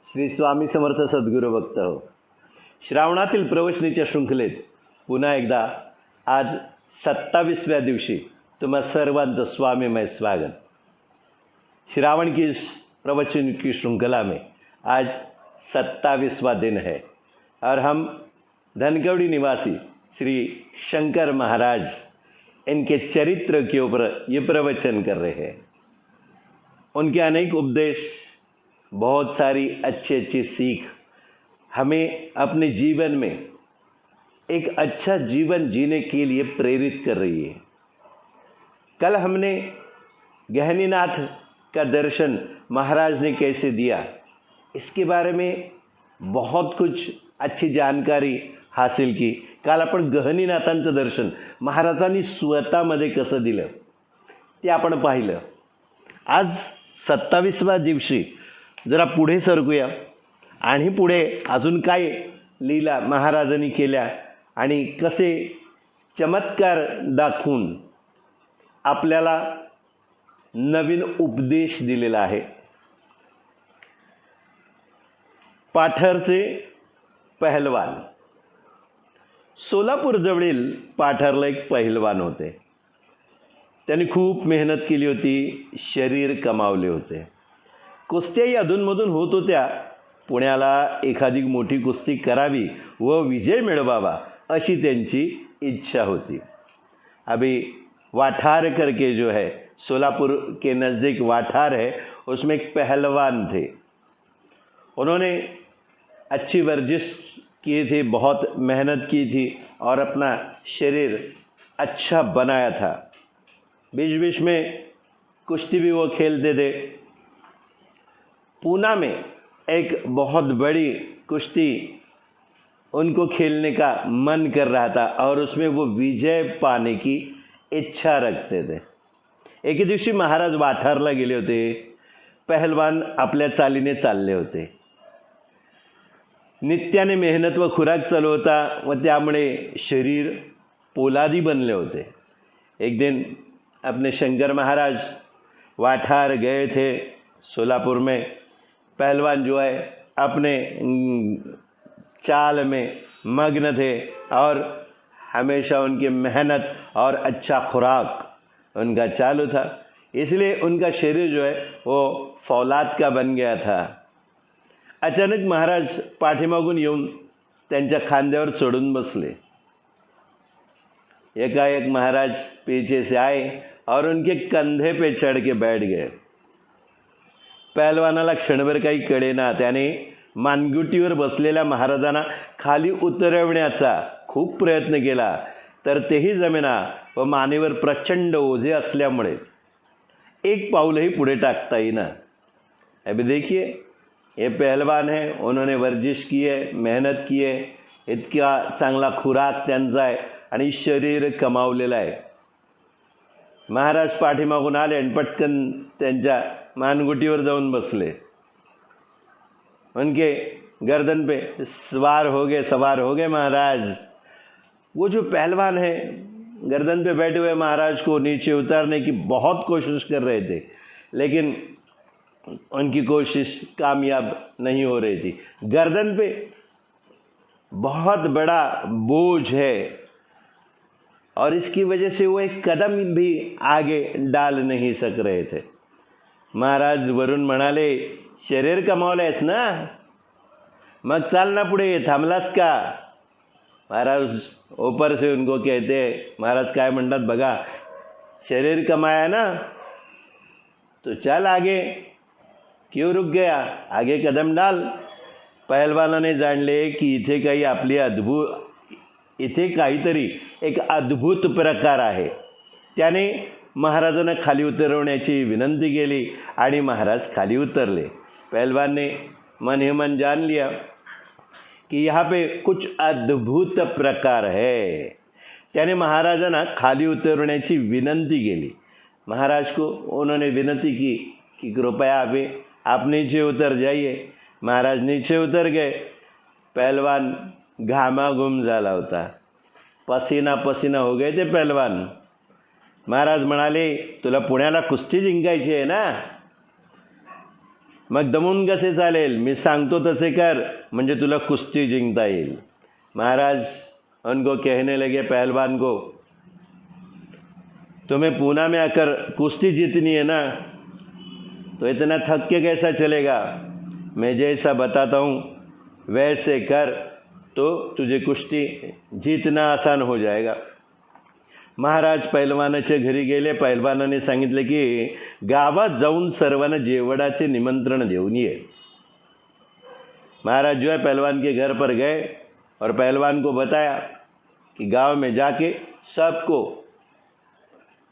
श्री स्वामी समर्थ सद्गुरू भक्त हो. श्रावणातील प्रवचनेच्या शृंखलेत पुन्हा एकदा आज 27व्या दिवशी तुम्हा सर्वांचं स्वामीमय स्वागत. श्रावण की प्रवचन की श्रृंखला में आज 27वां दिन है और हम धनकवड़ी निवासी श्री शंकर महाराज इनके चरित्र के ऊपर ये प्रवचन कर रहे हैं. उनके अनेक उपदेश, बहुत सारी अच्छी अच्छी सीख हमें अपने जीवन में एक अच्छा जीवन जीने के लिए प्रेरित कर रही है. कल हमने गहनीनाथ का दर्शन महाराज ने कैसे दिया इसके बारे में बहुत कुछ अच्छी जानकारी हासिल की. काल आपण गहनीनाथांचं दर्शन महाराजांनी स्वतःमध्ये कसं दिलं ते आपण पाहिलं. आज 27व्या दिवशी जरा पुढे सरकूया आणि पुढे अजून काय लीला महाराजांनी केल्या आणि कसे चमत्कार दाखवून आपल्याला नवीन उपदेश दिलेला आहे. पाठरचे पहलवान. सोलापूरजवळील पाठरला एक पहलवान होते. त्यांनी खूप मेहनत केली होती, शरीर कमावले होते. कुस्त्याही अधूनमधून होत होत्या. पुण्याला एखादी मोठी कुस्ती करावी व विजय मिळवावा अशी त्यांची इच्छा होती. अभी वाठार करके जो है सोलापुर के नज़दीक वाठार है, उसमें एक पहलवान थे. उन्होंने अच्छी वर्जिश की थी, बहुत मेहनत की थी और अपना शरीर अच्छा बनाया था. बीच बीच में कुश्ती भी वो खेलते थे. पूना में एक बहुत बड़ी कुश्ती उनको खेलने का मन कर रहा था और उसमें वो विजय पाने की इच्छा रखते थे. एके दिवशी महाराज वाठारला गेले होते. पहलवान आपल्या चालीने चालले होते. नित्याने मेहनत व खुराक चालू होता व त्यामुळे शरीर पोलादी बनले होते. एक दिन अपने शंकर महाराज वाठार गए थे सोलापुर में. पहलवान जो है अपने चाल में मग्न थे और हमेशा उनकी मेहनत और अच्छा खुराक उनका चालू था. इसलिए उनका शरीर जो है वो फौलाद का बन गया था. अचानक महाराज पाठीमागून येऊन त्यांच्या खांद्यावर चढून बसले. एकाएक महाराज पीछे से आए और उनके कंधे पे चढ़ के बैठ गए. पहलवानाला क्षणभर काही कळेना. त्याने मानगुटीवर बसलेल्या महाराजांना खाली उतरवण्याचा खूप प्रयत्न केला, तर तेही जमेना व मानेवर प्रचंड ओझे असल्यामुळे एक पाऊलही पुढे टाकता येईना. अभी देखिए, ये पहलवान है, उन्होंने वर्जिश की है, मेहनत की है, इतका चांगला खुराक त्यांचा आहे आणि शरीर कमावलेलं आहे. महाराज पाठीमागून आले आणि पटकन त्यांच्या मानगुटीवर जाऊन बसले. उनके गर्दन पे सवार हो गए महाराज. वो जो पहलवान है गर्दन पे बैठे हुए महाराज को नीचे उतारने की बहुत कोशिश कर रहे थे, लेकिन उनकी कोशिश कामयाब नहीं हो रही थी. गर्दन पे बहुत बड़ा बोझ है और इसकी वजह से वो एक कदम भी आगे डाल नहीं सक रहे थे. महाराज वरून म्हणाले, शरीर कमावलंयस ना, मग चाल ना पुढे, थांबलास का. महाराज ऊपर से उनको कहते, महाराज काय म्हणतात बघा, शरीर कमाया ना तो चल आगे, क्यों रुक गया, आगे कदम डाल. पहलवानाने जाणले की इथे काहीतरी एक अद्भुत प्रकार आहे. त्याने महाराजांना खाली उतरवण्याची विनंती केली आणि महाराज खाली उतरले. पहलवान ने मन ही मन जान लिया कि यहाँ पे कुछ अद्भुत प्रकार है. त्याने महाराजांना खाली उतरवण्याची विनंती केली. महाराज को उन्होंने विनती की कि कृपया अभी आप नीचे उतर जाइए. महाराज नीचे उतर गए. पहलवान घामाघूम झाला होता. पसीना पसीना हो गए थे पहलवान. महाराज म्हणाले, तुला पुण्याला कुस्ती जिंकायची आहे ना, मग दमून कसे चालेल, मी सांगतो तसे कर म्हणजे तुला कुस्ती जिंकता येईल। महाराज उनको कहने लगे, पहलवान को, तुम्हें पूना में आकर कुश्ती जीतनी है ना, तो इतना थक के कैसा चलेगा। मैं जैसा बताता हूँ वैसे कर तो तुझे कुश्ती जीतना आसान हो जाएगा। महाराज पहलवानाच्या घरी गेले। पहलवानाने सांगितले की गावात जाऊन सर्वांना जेवणाचे निमंत्रण देऊन ये। महाराज जो है पहलवान के घर पर गए और पहलवान को बताया कि गांव में जाके सबको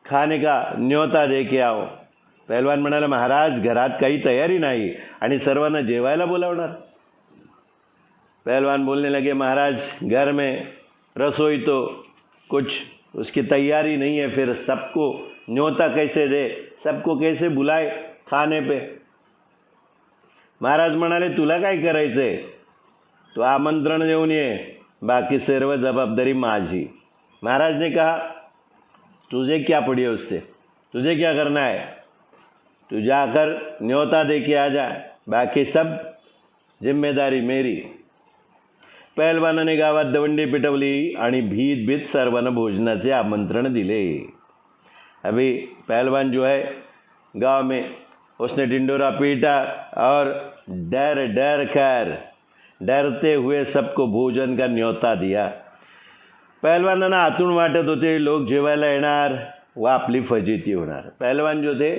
खाने का न्योता दे के आओ। पहलवान म्हणाला, महाराज घरात काही तयारी नाही आणि सर्वांना जेवायला बोलावणार। पहलवान बोलने लगे, महाराज घर में रसोई तो कुछ उसकी तैयारी नहीं है, फिर सबको न्योता कैसे दे, सबको कैसे बुलाए खाने पे। महाराज म्हणाले, तुला काय करायचंय, तू आमंत्रण देऊन ये, बाकी सर्व जबाबदारी माझी। महाराज ने कहा, तुझे क्या पड़ी है उससे, तुझे क्या करना है, तू जाकर न्योता दे के आ जा, बाकी सब जिम्मेदारी मेरी। पहलवानाने गावात दवंडी पिटवली आणि भीत भीत सर्वांना भोजनाचे आमंत्रण दिले। अभी पहलवान जो है गांव में उसने ढिंडोरा पीटा और डर डर कर डरते हुए सबको भोजन का न्योता दिया। पहलवानांना आतून वाटत होते लोग जेवायला येणार व आपली फजिती होणार। पहलवान जो थे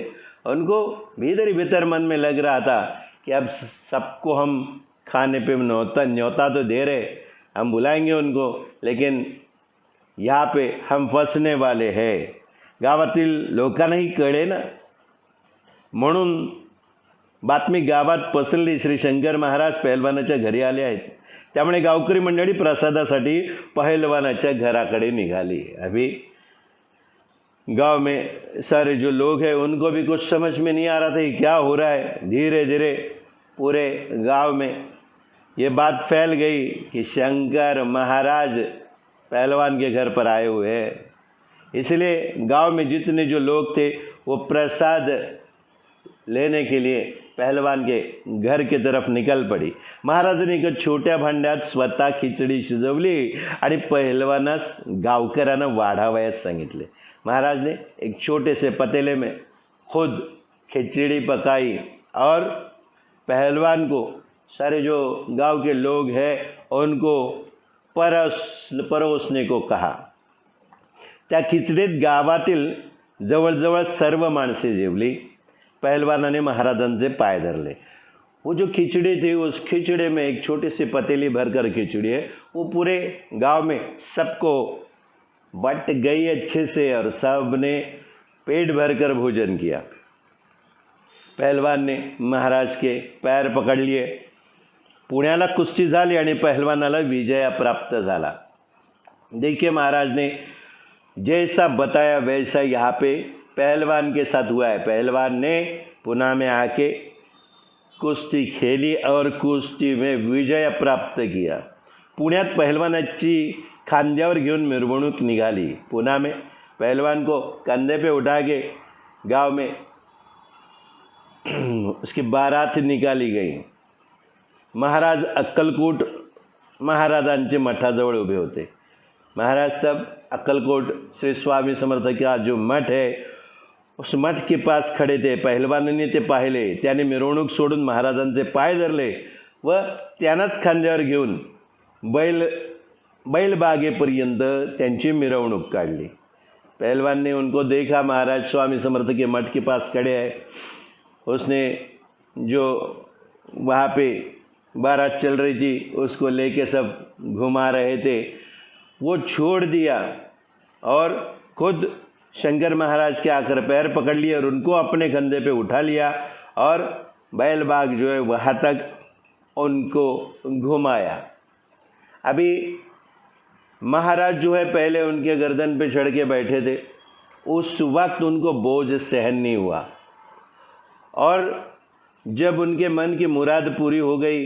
उनको भीतर भीतर मन में लग रहा था कि अब सबको हम खाने पे न्योता तो दे रहे, हम बुलाएंगे उनको, लेकिन यहाँ पे हम फसने वाले हैं। गावातील लोकांनाही कळे ना, म्हणून बातमी गावात पसरली, श्री शंकर महाराज पहलवानाच्या घरी आले आहेत। त्यामुळे गावकरी मंडळी प्रसादासाठी पहलवानाच्या घराकडे निघाली। अभी गांव में सारे जो लोग हैं उनको भी कुछ समझ में नहीं आ रहा था कि क्या हो रहा है। धीरे धीरे पूरे गांव में ये बात फैल गई कि शंकर महाराज पहलवान के घर पर आए हुए हैं। इसलिए गांव में जितने जो लोग थे वो प्रसाद लेने के लिए पहलवान के घर की तरफ निकल पड़ी। महाराजांनी एका छोट्या भांड्यात स्वतः खिचडी शिजवली आणि पहलवानास गावकऱ्यांना वाढावयास सांगितले। महाराज ने एक छोटे से पतीले में खुद खिचड़ी पकाई और पहलवान को, सारे जो गांव के लोग हैं उनको परोसने को कहा। त्या खिचडीत गावातील जवळजवळ सर्व माणसे जेवली। पहलवानाने महाराजांचे पाय धरले। वो जो खिचड़ी थी उस खिचड़ी में एक छोटी सी पतीली भरकर खिचड़ी है, वो पूरे गांव में सबको बट गई अच्छे से और सब ने पेट भरकर भोजन किया। पहलवान ने महाराज के पैर पकड़ लिए। पुण्याला कुस्ती झाली आणि पहलवानाला विजय प्राप्त झाला। देखिए महाराज ने जैसा बताया वैसा यहाँ पे पहलवान के साथ हुआ है। पहलवान ने पुणे में आके कुस्ती खेली और कुस्ती में विजय प्राप्त किया। पुण्यात पहलवानाची खांद्यावर घेऊन मिरवणूक निघाली। पुणे में पहलवान को कंधे पे उठा के गांव में उसकी बारात निकाली गई। महाराज अक्कलकोट महाराजांचे मठाजवळ उभे होते। महाराज तब अक्कलकोट श्री स्वामी समर्थ का जो मठ है उस मठ के पास खड़े थे। पहलवानांनी ते पाहिले, त्याने मिरवणूक सोडून महाराजांचे पाय धरले व त्यांनाच खांद्यावर घेऊन बैलबागेपर्यंत त्यांची मिरवणूक काढली। पहलवान ने उनको देखा, महाराज स्वामी समर्थ के मठ के पास खड़े हैं। उसने जो वहाँ पे बारात चल रही थी उसको लेके सब घुमा रहे थे, वो छोड़ दिया और खुद शंकर महाराज के आकर पैर पकड़ लिए और उनको अपने कंधे पे उठा लिया और बैलबाग जो है वहाँ तक उनको घुमाया। अभी महाराज जो है पहले उनके गर्दन पे चढ़ के बैठे थे, उस वक्त उनको बोझ सहन नहीं हुआ और जब उनके मन की मुराद पूरी हो गई,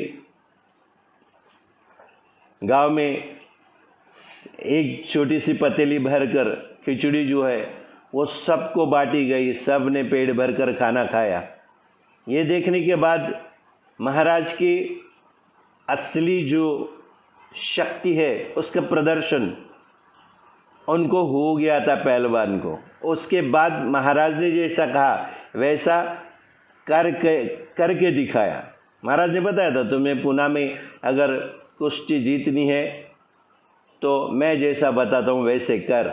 गांव में एक छोटी सी पतीली भरकर खिचड़ी जो है वो सबको बांटी गई। सब ने पेट भरकर खाना खाया। ये देखने के बाद महाराज की असली जो शक्ति है उसका प्रदर्शन उनको हो गया था, पहलवान को। उसके बाद महाराज ने जैसा कहा वैसा करके दिखाया। महाराज ने बताया था तुम्हें पुणे में अगर कुश्ती जीतनी है तो मैं जैसा बताता हूँ वैसे कर।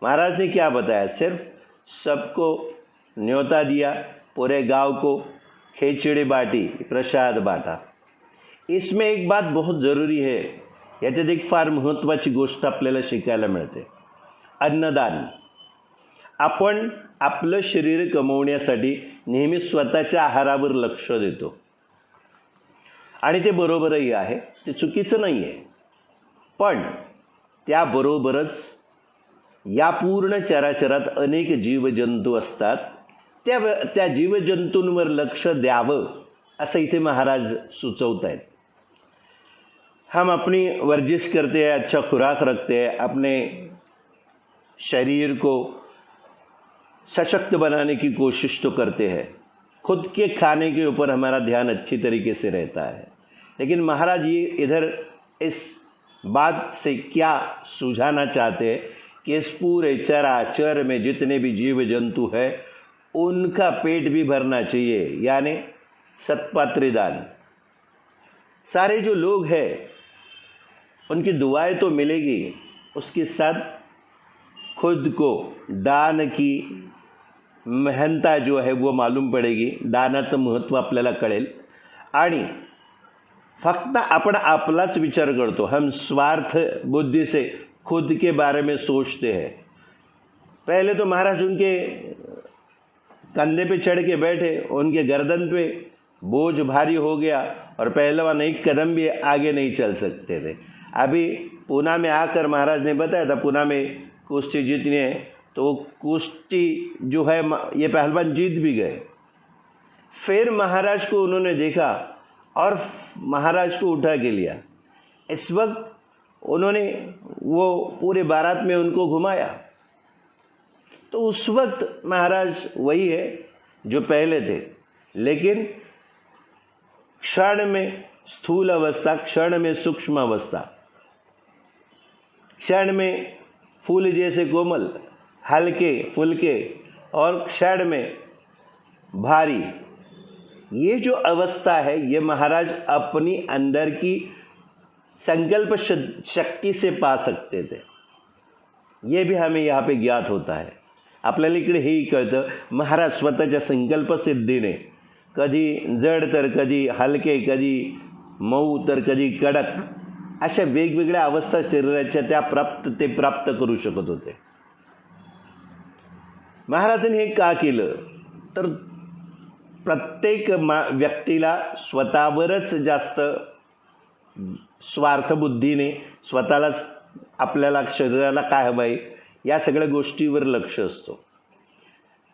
महाराज ने क्या बताया, सिर्फ सबको न्योता दिया, पूरे गांव को खिचड़ी बाटी, प्रसाद बाटा। इसमें एक बात बहुत जरूरी है, याच्यात एक फार महत्त्वाची गोष्ट आपल्याला शिकायला मिळते, अन्नदान। आपण आपलं शरीर कमवण्यासाठी नेहमी स्वतःच्या आहारावर लक्ष देतो आणि ते बरोबरही आहे, ते चुकीचं नाही आहे। पण त्याबरोबरच या पूर्ण चराचरात अनेक जीवजंतू असतात, त्या जीवजंतूंवर लक्ष द्यावं असं इथे महाराज सुचवत आहेत। हम अपनी वर्जिश करते हैं, अच्छा खुराक रखते हैं, अपने शरीर को सशक्त बनाने की कोशिश तो करते हैं, खुद के खाने के ऊपर हमारा ध्यान अच्छी तरीके से रहता है। लेकिन महाराज ये इधर इस बात से क्या सुझाना चाहते हैं कि इस पूरे चराचर में जितने भी जीव जंतु हैं उनका पेट भी भरना चाहिए, यानी सत्पात्री दान। सारे जो लोग हैं उनकी दुआएं तो मिलेगी, उसके साथ खुद को दान की महत्ता जो है वो मालूम पड़ेगी, दानाचं महत्त्व आपल्याला कळेल। आणि फक्त आपण आपलाच विचार करतो, हम स्वार्थ बुद्धि से खुद के बारे में सोचते हैं। पहले तो महाराज उनके कंधे पे चढ़ के बैठे, उनके गर्दन पे बोझ भारी हो गया और पहलवान एक कदम भी आगे नहीं चल सकते थे। अभी पुणे में आकर महाराज ने बताया था पुणे में कुश्ती जीतनी है, तो कुश्ती जो है ये पहलवान जीत भी गए। फिर महाराज को उन्होंने देखा और महाराज को उठा के लिया। इस वक्त उन्होंने वो पूरे बारात में उनको घुमाया, तो उस वक्त महाराज वही है जो पहले थे, लेकिन क्षण में स्थूल अवस्था, क्षण में सूक्ष्म अवस्था, क्षण में फूल जैसे कोमल, हल्के फुल्के और क्षण में भारी। ये जो अवस्था है ये महाराज अपनी अंदर की संकल्प शक्ति से पा सकते थे। ये भी हमें यहाँ पे ज्ञात होता है। आपल्याला इकडे हेही कळतं, महाराज स्वतःच्या संकल्प सिद्धीने कधी जड तर कधी हलके, कधी मऊ तर कधी कडक, अशा वेगवेगळ्या अवस्था शरीराच्या ते प्राप्त करू शकत होते। महाराजांनी हे का केलं तर प्रत्येक व्यक्तीला स्वतःवरच जास्त स्वार्थबुद्धीने स्वतःलाच आपल्याला शरीराला काय हवं आहे या सगळ्या गोष्टीवर लक्ष असतो।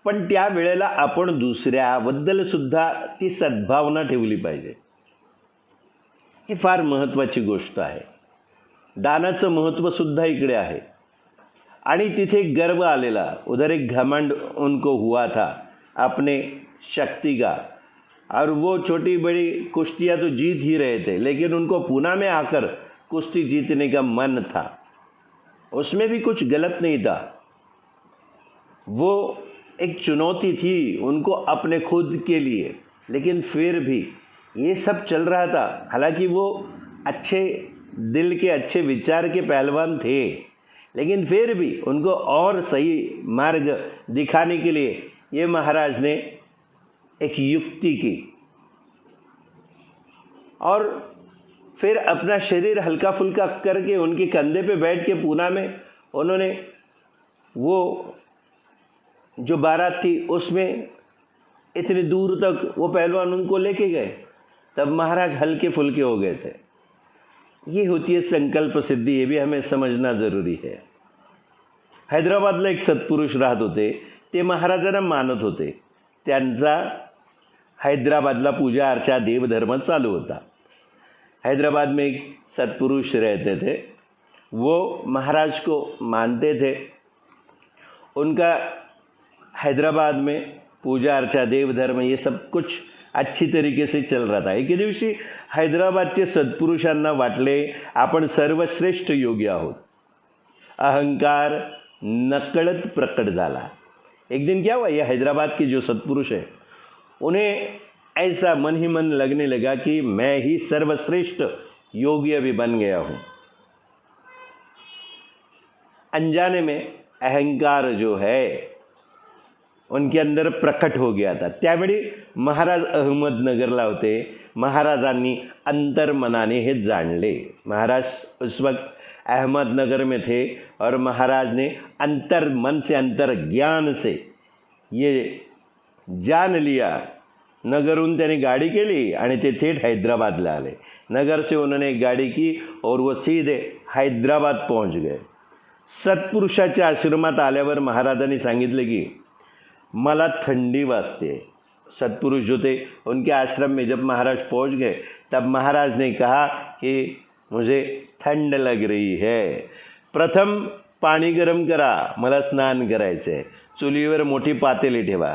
पण त्या वेळेला आपण दुसऱ्याबद्दल सुद्धा ती सद्भावना ठेवली पाहिजे। ही फार महत्त्वाची गोष्ट आहे। दानाचं महत्त्व सुद्धा इकडे आहे। आणि तिथे गर्व आलेला, उधर एक घमंड उनको हुआ था अपने शक्ति का, और वो छोटी बड़ी कुश्तियाँ तो जीत ही रहे थे, लेकिन उनको पुणे में आकर कुश्ती जीतने का मन था। उसमें भी कुछ गलत नहीं था, वो एक चुनौती थी उनको अपने खुद के लिए, लेकिन फिर भी ये सब चल रहा था। हालांकि वो अच्छे दिल के, अच्छे विचार के पहलवान थे, लेकिन फिर भी उनको और सही मार्ग दिखाने के लिए ये महाराज ने एक युक्ति की और फिर अपना शरीर हल्का फुल्का करके उनके कंधे पे बैठ के पुणे में उन्होंने वो जो बारात थी उसमें इतनी दूर तक वो पहलवान उनको लेके गए। तब महाराज हल्के फुल्के हो गए थे। ये होती है संकल्प सिद्धि, ये भी हमें समझना जरूरी है। हैदराबादला एक सत्पुरुष राहत होते, ते महाराजांना मानत होते। त्यांचा हैदराबादला पूजा अर्चा देवधर्म चालू होता। हैदराबाद में एक सत्पुरुष रहते थे, वो महाराज को मानते थे। उनका हैदराबाद में पूजा अर्चा, देवधर्म, ये सब कुछ अच्छी तरीके से चल रहा था. एके दिवशी हैदराबादचे सत्पुरुषांना वाटले आपण सर्वश्रेष्ठ योगी आहोत. अहंकार नकळत प्रकट झाला. एक दिन क्या हुआ, ये हैदराबाद के जो सत्पुरुष है उन्हें ऐसा मन ही मन लगने लगा कि मैं ही सर्वश्रेष्ठ योगी अभी बन गया हूँ. अनजाने में अहंकार जो है उनके अंदर प्रकट हो गया था. त्यावेळी महाराज अहमदनगरला होते. महाराजांनी अंतर्मनाने हे जाणले. महाराज उस वक्त अहमदनगर में थे और महाराज ने अंतर मन से, अंतर ज्ञान से ये जान लिया. नगरहून त्यांनी गाड़ी केली आणि ते थेट हैदराबादला आले. नगर से उन्होंने गाड़ी की और वो सीधे हैदराबाद पहुंच गए. सत्पुरुषाच्या आश्रमात आल्यावर महाराजांनी सांगितले की मला थंडी वाजते. सत्पुरुष जो थे उनके आश्रम में जब महाराज पहुंच गए तब महाराज ने कहा कि मुझे ठंड लग रही है, प्रथम पाणी गरम करा, मला स्नान करायचे आहे. चुलीवर मोठी पातेली ठेवा,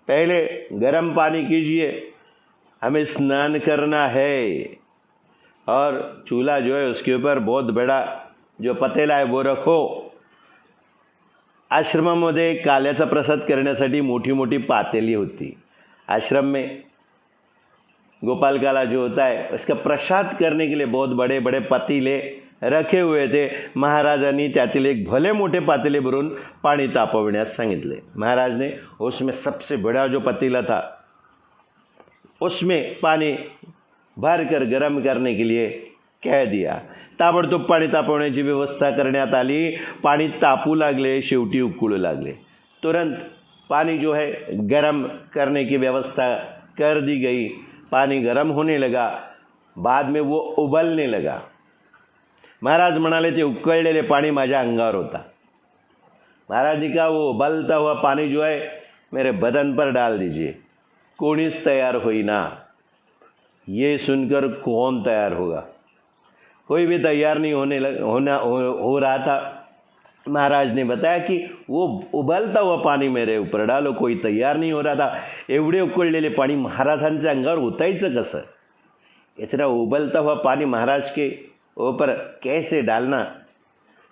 पहले गरम पानी कीजिए, हमें स्नान करना है. और चूल्हा जो है उसके ऊपर बहुत बड़ा जो पतेला है वो रखो. आश्रमामध्ये काल्याचा प्रसाद करण्यासाठी मोठी मोठी पातेली होती. आश्रम में गोपाल काला जो होता है उसका प्रसाद करने के लिए बहुत बड़े बड़े पतीले रखे हुए थे. महाराजांनी त्यातील एक भले मोठे पातेले भरून पाणी तापवण्यास सांगितले. महाराज ने उसमें सबसे बड़ा जो पतीला था उसमें पानी भरकर गरम करने के लिए कह दिया. ताबडतोब पाणी तापवण्याची व्यवस्था करण्यात आली. पाणी तापू लागले, शेवटी उकळू लागले. तुरंत पानी जो है गरम करने की व्यवस्था कर दी गई. पानी गरम होने लगा, बाद में वो उबलने लगा. महाराज म्हणाले ते उकळलेले पानी माझ्या अंगावर होता. महाराज ने कहा वो उबलता हुआ पानी जो है मेरे बदन पर डाल दीजिए. कोणीच तैयार होई ना. ये सुनकर कौन तैयार होगा, कोई भी तैयार नहीं हो रहा था. महाराज ने बताया कि वो उबलता हुआ पानी मेरे ऊपर डालो. कोई तैयार नहीं हो रहा था. एवढे उकळलेले पाणी महाराजांच्या अंगावर उतायचं कसं. इतना उबलता हुआ पानी महाराज के ऊपर कैसे डालना.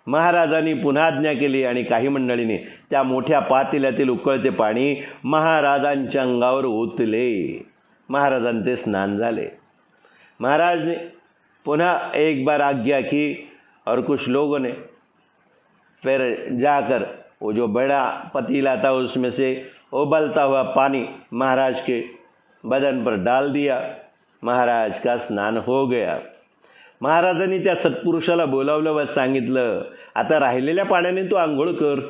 महाराजांनी पुन्हा आज्ञा केली आणि काही मंडळींनी त्या मोठ्या पातेल्यातील उकळते पाणी महाराजांच्या अंगावर ओतले. महाराजांचे स्नान झाले. महाराज ने पुनः एक बार आज्ञा की और कुछ लोगों ने फिर जाकर वो जो बड़ा पतीला था उसमें से उबलता हुआ पानी महाराज के बदन पर डाल दिया. महाराज का स्नान हो गया. महाराजांनी त्या सत्पुरुषाला बोलावलं व सांगितलं, आता राहिलेल्या पाण्याने तू आंघोळ कर.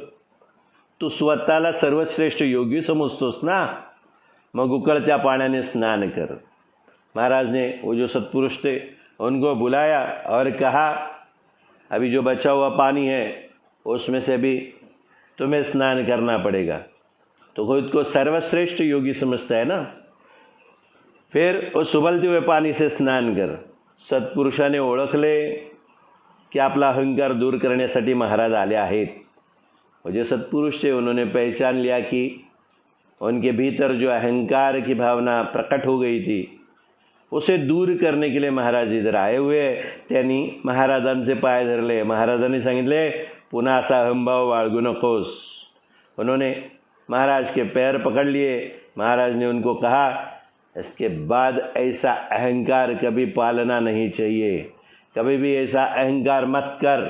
तू स्वतःला सर्वश्रेष्ठ योगी समजतोस ना, मग उकळत्या पाण्याने स्नान कर. महाराज ने वो जो सत्पुरुष थे उनको बुलाया और कहा अभी जो बचा हुआ पानी है उसमें से भी तुम्हें स्नान करना पड़ेगा. तो खुद को सर्वश्रेष्ठ योगी समझता है ना, फिर उस उबलते हुए पानी से स्नान कर. सत्पुरुषाने ओळखले की आपला अहंकार दूर करण्यासाठी महाराज आले आहेत. वो जो सत्पुरुष थे उन्होंने पहचान लिया कि उनके भीतर जो अहंकार की भावना प्रकट हो गई थी उसे दूर करने के लिए महाराज इधर आए हुए. त्यांनी महाराजांचे पाय धरले. महाराजांनी सांगितले पुन्हा असा अहंभाव बाळगू नकोस. उन्होंने महाराज के पैर पकड़ लिए. महाराज ने उनको कहा इसके बाद ऐसा अहंकार कभी पालना नहीं चाहिए, कभी भी ऐसा अहंकार मत कर.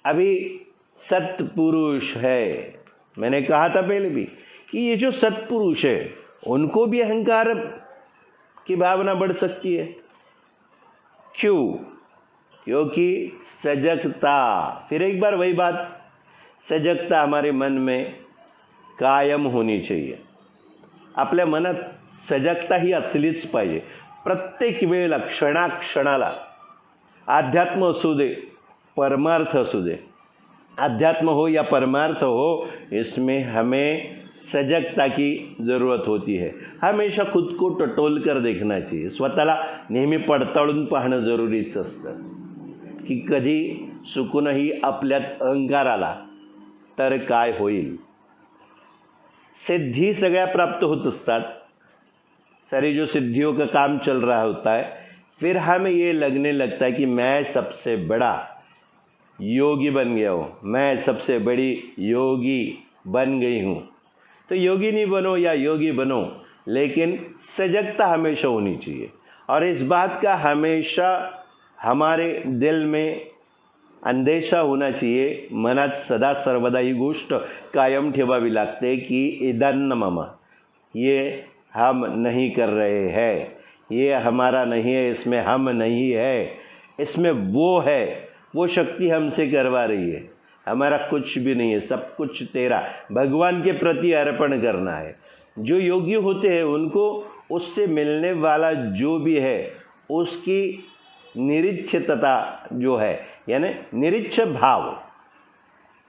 अभी सत्पुरुष है, मैंने कहा था पहले भी कि ये जो सत्पुरुष है उनको भी अहंकार की भावना बढ़ सकती है. क्यों? क्योंकि सजगता, फिर एक बार वही बात, सजगता हमारे मन में कायम होनी चाहिए. आपल्या मनात सजगता ही असलीच पाहिजे. प्रत्येक वेळेला क्षणाक्षणाला आध्यात्म असू दे, परमार्थ असू दे, अध्यात्म हो या परमार्थ हो, इसमें हमें सजगता की ज़रूरत होती है. हमेशा खुद को टटोल कर देखना चाहिए. स्वतःला नेहमी पडताळून पाहणं जरुरीच असतं की कधी चुकूनही आपल्यात अहंकार आला तर काय होईल. सिद्धि सगळ्या प्राप्त होत असतात, सारी जो सिद्धियों का काम चल रहा होता है, फिर हमें ये लगने लगता है कि मैं सबसे बड़ा योगी बन गया हूँ, मैं सबसे बड़ी योगी बन गई हूँ। तो योगी नहीं बनो या योगी बनो, लेकिन सजगता हमेशा होनी चाहिए और इस बात का हमेशा हमारे दिल में अंदेशा होना चाहिए, मनात सदा सर्वदा ही गोष्ट कायम ठेवावी लागते की इदन्न मम, ये हम नहीं कर रहे हैं, ये हमारा नहीं है, इसमें हम नहीं है, इसमें वो है, वो शक्ति हमसे करवा रही है, हमारा कुछ भी नहीं है, सब कुछ तेरा, भगवान के प्रति अर्पण करना है। जो योगी होते हैं उनको उससे मिलने वाला जो भी है उसकी निरीक्षता जो है, यानी निरीक्ष भाव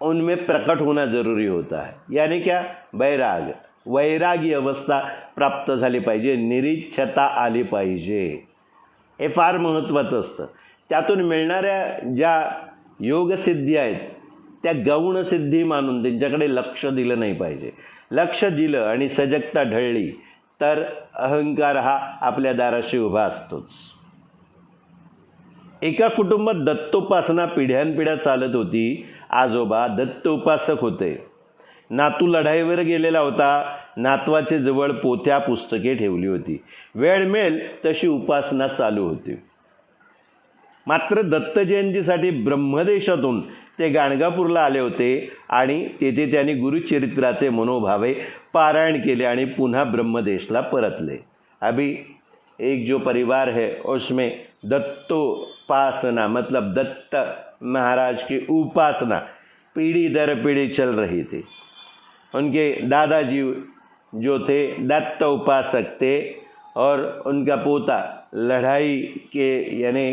उनमें प्रकट होना जरूरी होता है। यानी क्या, वैराग, वैरागी अवस्था प्राप्त झाली पाहिजे, निरीक्षता आली पाहिजे, हे फार महत्त्वाचं असतं। त्यातून मिळणाऱ्या ज्या योगसिद्धी आहेत त्या गौण सिद्धी मानून त्यांच्याकडे लक्ष दिलं नाही पाहिजे। लक्ष दिलं आणि सजगता ढळली तर अहंकार हा आपल्या दाराशी उभा असतोच। एका कुटुंबात दत्तोपासना पिढ्यानपिढ्या चालत होती। आजोबा दत्त उपासक होते। नातू लढाईवर गेलेला होता, नातवाचे जवळ पोथ्या पुस्तके ठेवली होती, वेळ मिळेल तशी उपासना चालू होती। मात्र दत्त जयंतीसाठी ब्रह्मदेशातून ते गाणगापूरला आले होते आणि तेथे त्यांनी गुरुचरित्राचे मनोभावे पारायण केले आणि पुन्हा ब्रह्मदेशला परतले। अभी एक जो परिवार है उसमें दत्तोपासना मतलब दत्त महाराज की उपासना पीढ़ी दर पीढ़ी चल रही थी। उनके दादाजी जो थे दत्त उपासक थे और उनका पोता लड़ाई के यानी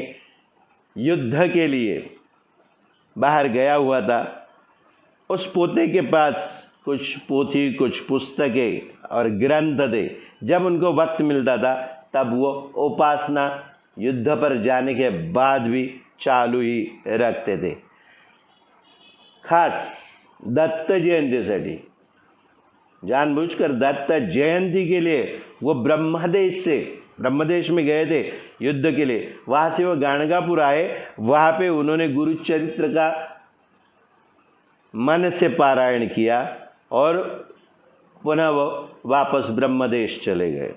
युद्ध के लिए बाहर गया हुआ था। उस पोते के पास कुछ पोथी, कुछ पुस्तकें और ग्रंथ थे। जब उनको वक्त मिलता था तब वो उपासना युद्ध पर जाने के बाद भी चालू ही रखते थे। खास दत्त जयंतीसाठी जानबूझकर दत्त जयंती के लिए वो ब्रह्मदेश में गए थे युद्ध के लिए। वहाँ से वो गाणगापुर आए, वहाँ पे उन्होंने गुरुचरित्र का मन से पारायण किया और पुनः वो वापस ब्रह्मदेश चले गए।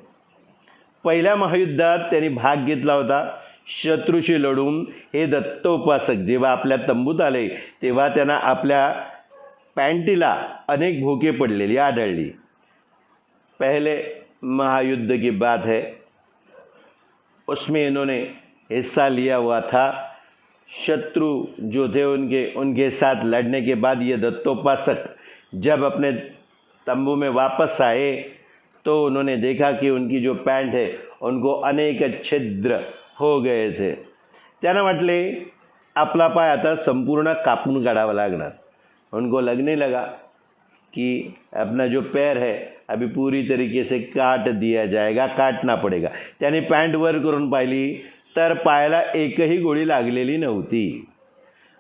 पहिल्या महायुद्धात त्यांनी भाग घेतला होता। शत्रूशी लढून हे दत्तोपासक जेव्हा आपल्या तंबूत आले तेव्हा त्यांना आपल्या पॅन्टीला अनेक भोके पडलेली आढळली। पहले महायुद्ध की बात है, उसमें इन्होंने हिस्सा लिया हुआ था। शत्रु जो थे उनके साथ लड़ने के बाद ये दत्तोपासक जब अपने तंबू में वापस आए तो उन्होंने देखा कि उनकी जो पैंट है उनको अनेक छिद्र हो गए थे। त्यांना वाटले आपला पाय आता संपूर्ण कापून काढावा लागणार। उनको लगने लगा कि अपना जो पैर है अभी पूरी तरीके से काट दिया जाएगा, काटना पड़ेगा। त्याने पैंट वर करून पाहिली तर पायाला एकही गोळी लागलेली नव्हती।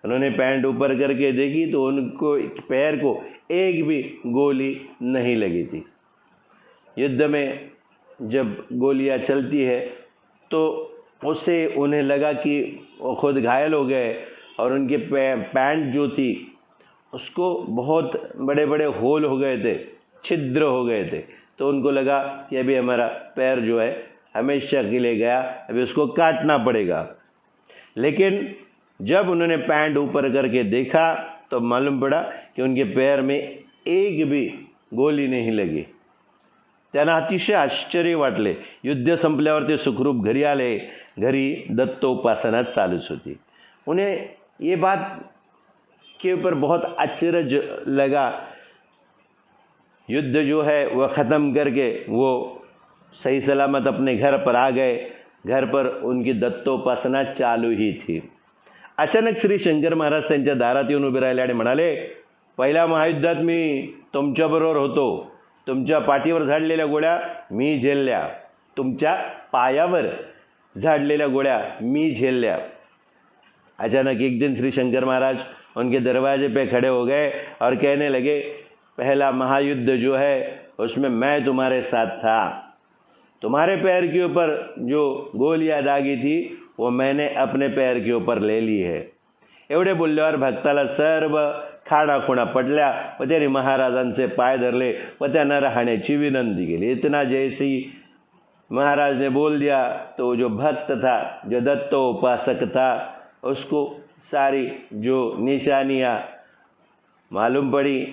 उन्होंने पैंट ऊपर करके देखी तो उनको पैर को एक भी गोली नहीं लगी थी। युद्ध में जब गोलियां चलती है तो उससे उन्हें लगा कि वो खुद घायल हो गए और उनके पैंट जो थी उसको बहुत बड़े बड़े होल हो गए थे, छिद्र हो गए थे। तो उनको लगा कि अभी हमारा पैर जो है हमेशा के लिए गया, अभी उसको काटना पड़ेगा। लेकिन जब उन्होंने पैंट ऊपर करके देखा तो मालूम पड़ा कि उनके पैर में एक भी गोली नहीं लगी। त्यांना अतिशय आश्चर्य वाटले। युद्ध संपल्यावर ते सुखरूप घरी आले। घरी दत्तोपासना चालूच होती। उन्हें ये बात के ऊपर बहुत आश्चर्य लगा। युद्ध जो है वह ख़त्म करके वो सही सलामत अपने घर पर आ गए। घर पर उनकी दत्तोपासना चालू ही थी। अचानक श्री शंकर महाराज त्यांच्या दारात येऊन उभे राहिले आणि म्हणाले, पहिल्या महायुद्धात मी तुमच्याबरोबर होतो, तुमच्या पाठीवर झाडलेल्या गोळ्या मी झेलल्या, तुमच्या पायावर झाडलेल्या गोळ्या मी झेलल्या। अचानक एक दिन श्री शंकर महाराज उनके दरवाजे पे खड़े हो गए और कहने लगे, पहला महायुद्ध जो है उसमें मैं तुम्हारे साथ था। तुम्हारे पैर के ऊपर जो गोलियां दागी थी वो मैंने अपने पैर के ऊपर ले ली है. एवढे बोलल्यावर भक्ताला सर्व खाणाखुणा पटल्या व त्यांनी महाराजांचे पाय धरले व त्यांना राहण्याची विनंती केली. इतना जैसी महाराज ने बोल दिया तो जो भक्त था, जो दत्त उपासक था, उसको सारी जो निशानियाँ मालूम पड़ी.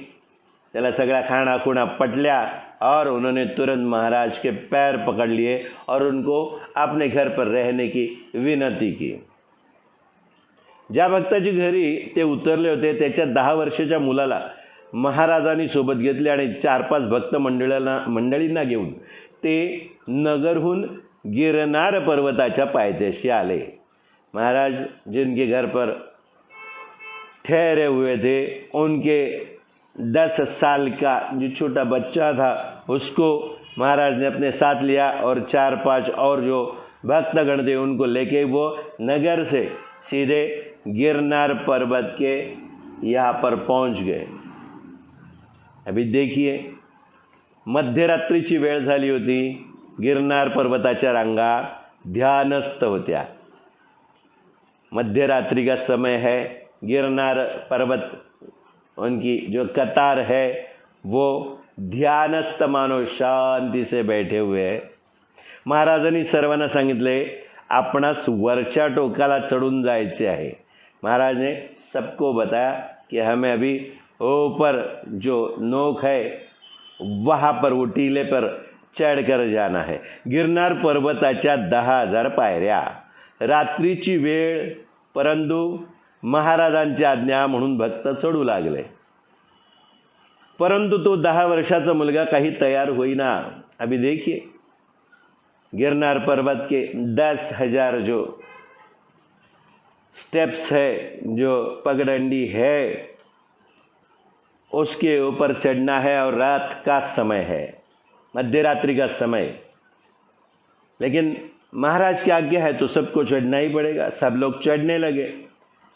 त्याला सगळ्या खाणाखुणा पटल्या और उन्होंने तुरंत महाराज के पैर पकड़ लिए और उनको अपने घर पर रहने की विनंती की. ज्या भक्ताची घरी ते उतरले होते त्याच्या 10 वर्षाच्या मुलाला महाराजांनी सोबत घेतले आणि 4-5 भक्त मंडळींना घेऊन ते नगरहून गिरनार पर्वताच्या पायथ्याशी आले. महाराज जिनके घर पर ठहरे हुए थे उनके 10 साल का जो छोटा बच्चा था उसको महाराज ने अपने साथ लिया और 4-5 और जो भक्तगण थे उनको लेके वो नगर से सीधे गिरनार पर्वत के यहाँ पर पहुँच गए. अभी देखिए मध्यरात्रीची वेळ झाली होती. गिरनार पर्वताच्या रांगा ध्यानस्थ होत्या. मध्यरात्रि का समय है. गिरनार पर्वत उनकी जो कतार है वो ध्यानस्थ मानो शांति से बैठे हुए हैं. महाराजांनी सर्वांना सांगितले आपणास वरच्या टोकाला चढून जायचे आहे. महाराज ने सबको बताया कि हमें अभी ऊपर जो नोक है वहाँ पर वो टीले पर चढ़कर जाना है. गिरनार पर्वताच्या 10,000 पायऱ्या. रात्रीची वेळ परंतु महाराजांची आज्ञा म्हणून भक्त चढू लागले. परंतु तो 10 वर्षाचा मुलगा काही तयार होईना. अभी देखिए गिरनार पर्वत के 10,000 जो स्टेप्स है, जो पगडंडी है, उसके ऊपर चढ़ना है और रात का समय है, मध्यरात्रि का समय. लेकिन महाराज की आज्ञा है तो सबको चढ़ना ही पड़ेगा. सब लोग चढ़ने लगे.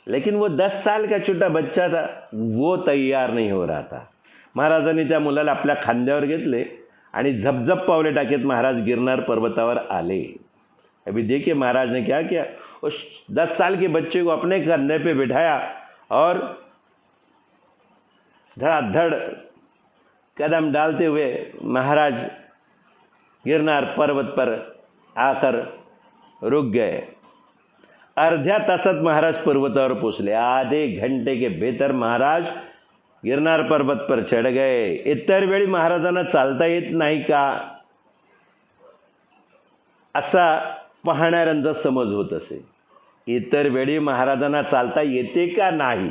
लेकिन वो 10 साल का छोटा बच्चा था वो तैयार नहीं हो रहा था. महाराजांनी त्या मुलाला आपल्या खांद्यावर घेतले आणि झपझप पावले टाकीत महाराज गिरनार पर्वतावर आले. अभी देखिए महाराज ने क्या किया. उस 10 साल के बच्चे को अपने कंधे पे बिठाया और धड़ाधड़ कदम डालते हुए महाराज गिरनार पर्वत पर आकर रुक गए. अर्ध्या तासात महाराज पर्वतावर पहुंचले. आधे घंटे के भीतर महाराज गिरनार पर्वत पर चढ़ गए. इतर वेळी महाराजांना चालता येत नाही का असा पाहणाऱ्यांचा समज होत असे. इतर वेळी महाराजांना चालता येते का नाही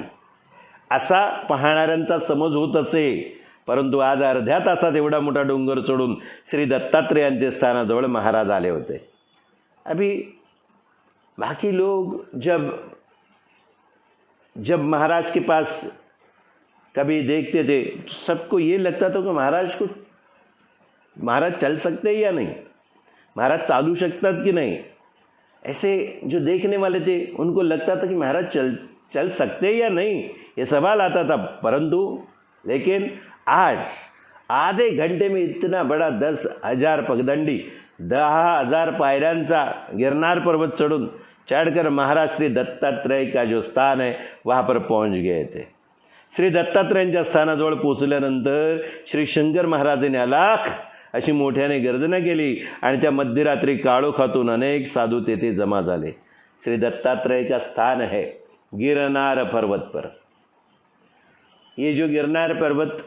असा पाहणाऱ्यांचा समज होत असे. परंतु आज अर्ध्या तासात एवढा मोठा डोंगर चढून श्री दत्तात्रेयांचे स्थानाजवळ महाराज आले होते. अभी बाकी लोग जब महाराज के पास कभी देखते थे तो सबको ये लगता था कि महाराज चल सकते हैं या नहीं, महाराज चालू शकतात कि नहीं. ऐसे जो देखने वाले थे उनको लगता था कि महाराज चल सकते या नहीं, ये सवाल आता था. परंतु लेकिन आज आधे घंटे में इतना बड़ा 10,000 पगडंडी 10,000 पायऱ्यांचा गिरनार पर्वत चढ़कर महाराज श्री दत्तात्रेय का जो स्थान है वहाँ पर पहुँच गए थे. श्री दत्तात्रेयांच्या स्थानाजवळ पोचल्यानंतर श्री शंकर महाराजांनी अलाख अशी मोठ्याने गर्जना केली आणि त्या मध्यरात्री काळोखातून अनेक साधू तेथे जमा झाले. श्री दत्तात्रेय का स्थान है गिरनार पर्वत पर. ये जो गिरनार पर्वत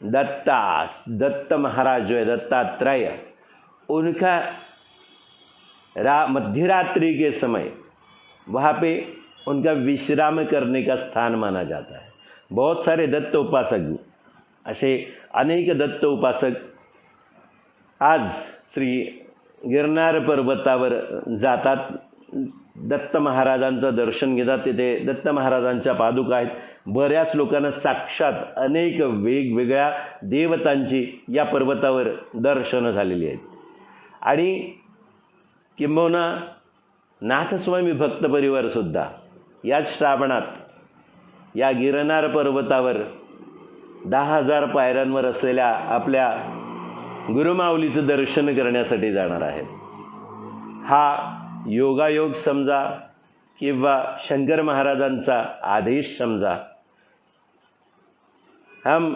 दत्त महाराज जो है दत्तात्रेय, उनका मध्यरात्रि के समय वहाँ पे उनका विश्राम करने का स्थान माना जाता है. बहुत सारे दत्त उपासक असे अनेक दत्त उपासक आज श्री गिरनार पर्वतावर जातात. दत्त महाराजांचं दर्शन घेतात. तिथे दत्त महाराजांच्या पादुका आहेत. बऱ्याच लोकांना साक्षात अनेक वेगवेगळ्या देवतांची या पर्वतावर दर्शनं झालेली आहेत. आणि किंबहुना नाथस्वामी भक्त परिवारसुद्धा याच श्रावणात या गिरनार पर्वतावर 10,000 पायऱ्यांवर असलेल्या आपल्या गुरुमाऊलीचं दर्शन करण्यासाठी जाणार आहेत. हा योगायोग समजा किंवा शंकर महाराजांचा आदेश समजा. हम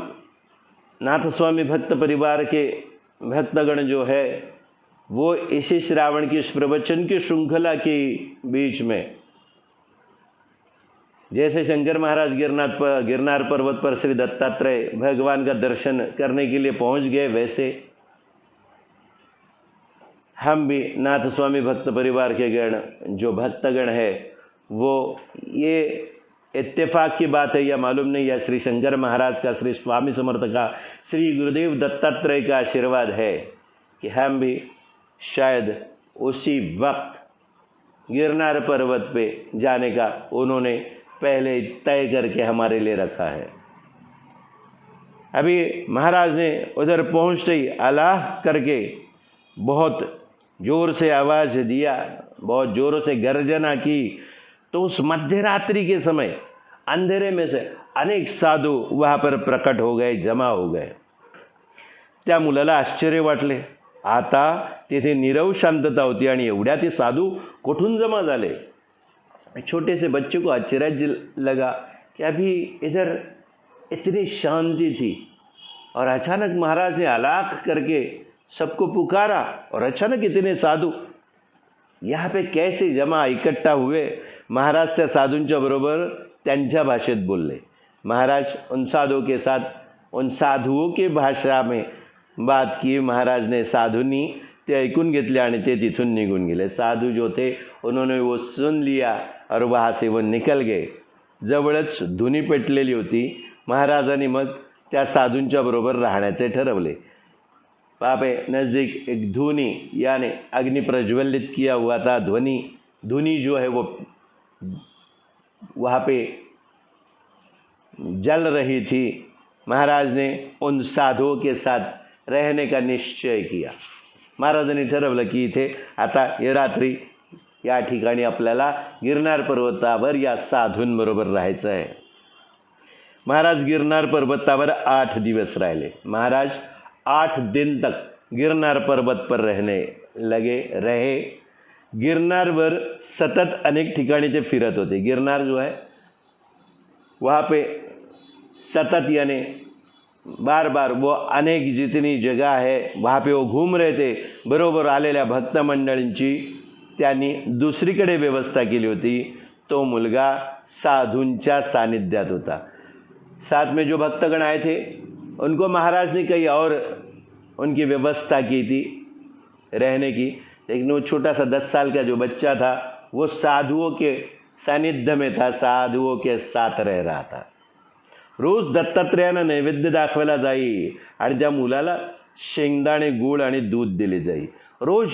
नाथस्वामी भक्त परिवार के भक्तगण जो है वो इसी श्रावण की इस प्रवचन की श्रृंखला के बीच में, जैसे शंकर महाराज गिरनार पर्वत पर श्री दत्तात्रेय भगवान का दर्शन करने के लिए पहुंच गए, वैसे हम भी नाथ स्वामी भक्त परिवार के गण जो भक्तगण है वो, ये इत्तेफाक की बात है या मालूम नहीं, या श्री शंकर महाराज का, श्री स्वामी समर्थ का, श्री गुरुदेव दत्तात्रेय का आशीर्वाद है कि हम भी शायद उसी वक्त गिरनार पर्वत पे जाने का उन्होंने पहले तय करके हमारे लिए रखा है। अभी महाराज ने उधर पहुँचते ही अल्लाह करके बहुत ज़ोर से आवाज़ दिया, बहुत ज़ोरों से गर्जना की, तो उस मध्यरात्रि के समय अंधेरे में से अनेक साधू वहाँ पर प्रकट हो गए, जमा हो गए। त्या मुलाला आश्चर्य वाटले, आता तिथे नीरव शांतता होती आणि एवढ्या ते साधू कुठून जमा झाले। छोटे से बच्चे को आश्चर्य लगा कि अभी इधर इतनी शांति थी और अचानक महाराज ने अलाख करके सबको पुकारा और अचानक इतने साधू यहाँ पे कैसे जमा इकट्ठा हुए। महाराज त्या साधूंच्या बरोबर त्यांच्या भाषेत बोलले। महाराज उन साधुओं के साथ उन साधुओं की भाषा में बात की। महाराज ने साधूंनी ते ऐकून घेतले आणि ते तिथून निघून गेले। साधू जो थे उन्होंने वो सुन लिया और वहाँ से वो निकल गए। जवळच धुनी पेटलेली होती। महाराजांनी मग त्या साधूंच्या बरोबर राहण्याचे ठरवले। वहाँ पे नज़दीक एक धुनी यानी अग्नि प्रज्वलित किया हुआ था। धुनी जो है वो वहाँ पे जल रही थी। महाराज ने उन साधुओं के साथ रहने का निश्चय किया। महाराजांनी ठरवलं की इथे आता या रात्री या ठिकाणी आपल्याला गिरनार पर्वतावर या साधूंबरोबर राहायचं आहे। महाराज गिरनार पर्वतावर 8 दिवस राहिले। महाराज 8 दिन तक गिरनार पर्वत पर रहे। गिरनारवर सतत अनेक ठिकाणी ते फिरत होते। गिरनार जो है वहाँ पे सतत यानी बार बार वो अनेक जितनी जगह है वहाँ पे वो घूम रहे थे। बरोबर आलेल्या भक्त मंडळींची त्यांनी दुसरीकडे व्यवस्था केली होती। तो मुलगा साधूंच्या सानिध्यात होता। साथ में जो भक्तगण आए थे उनको महाराज ने कहीं और उनकी व्यवस्था की थी रहने की, लेकिन वो छोटा सा 10 साल का जो बच्चा था वो साधुओं के सानिध्य में था, साधुओं के साथ रह रहा था। रोज दत्तात्रेयांना नैवेद्य दाखवायला जाई आणि त्या मुलाला शेंगदाणे गुळ आणि दूध दिले जाई। रोज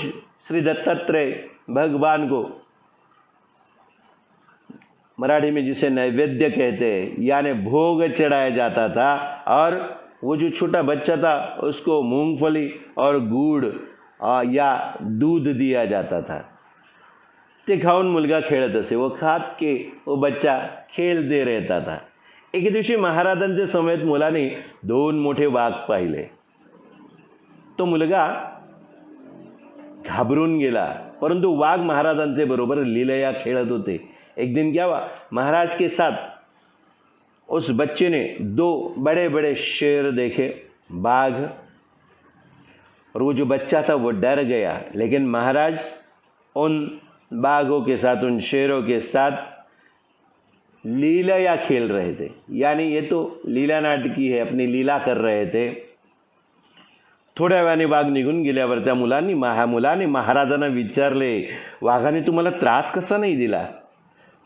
श्री दत्तात्रेय भगवान को, मराठी में जिसे नैवेद्य कहते हैं, यानी भोग चढ़ाया जाता था। और वो जो छोटा बच्चा था उसको मूंगफली और गुड़ या दूध दिया जाता था। ते खाऊन मुलगा खेळत असे। वो खात के वो बच्चा खेळते रहता था। एके दिवशी महाराजांच्या समयेत मुलाने 2 मोठे वाघ पाहिले। तो मुलगा घाबरून गेला, परंतु वाघ महाराजांचे बरोबर लीलया खेळत होते। एक दिन क्या हुआ, महाराज के साथ उस बच्चे ने 2 बड़े बड़े शेर देखे, बाघ, और वो जो बच्चा था वो डर गया। लेकिन महाराज उन बाघों के साथ, उन शेरों के साथ लीला खेल रहे थे। यानी ये तो लीला नाटकी है, अपनी लीला कर रहे थे। थोड्या वेळाने वाघ निघून गेल्यावर त्या मुलाने महाराजांना विचारले, वाघाने तुम्हाला त्रास कसा नाही दिला?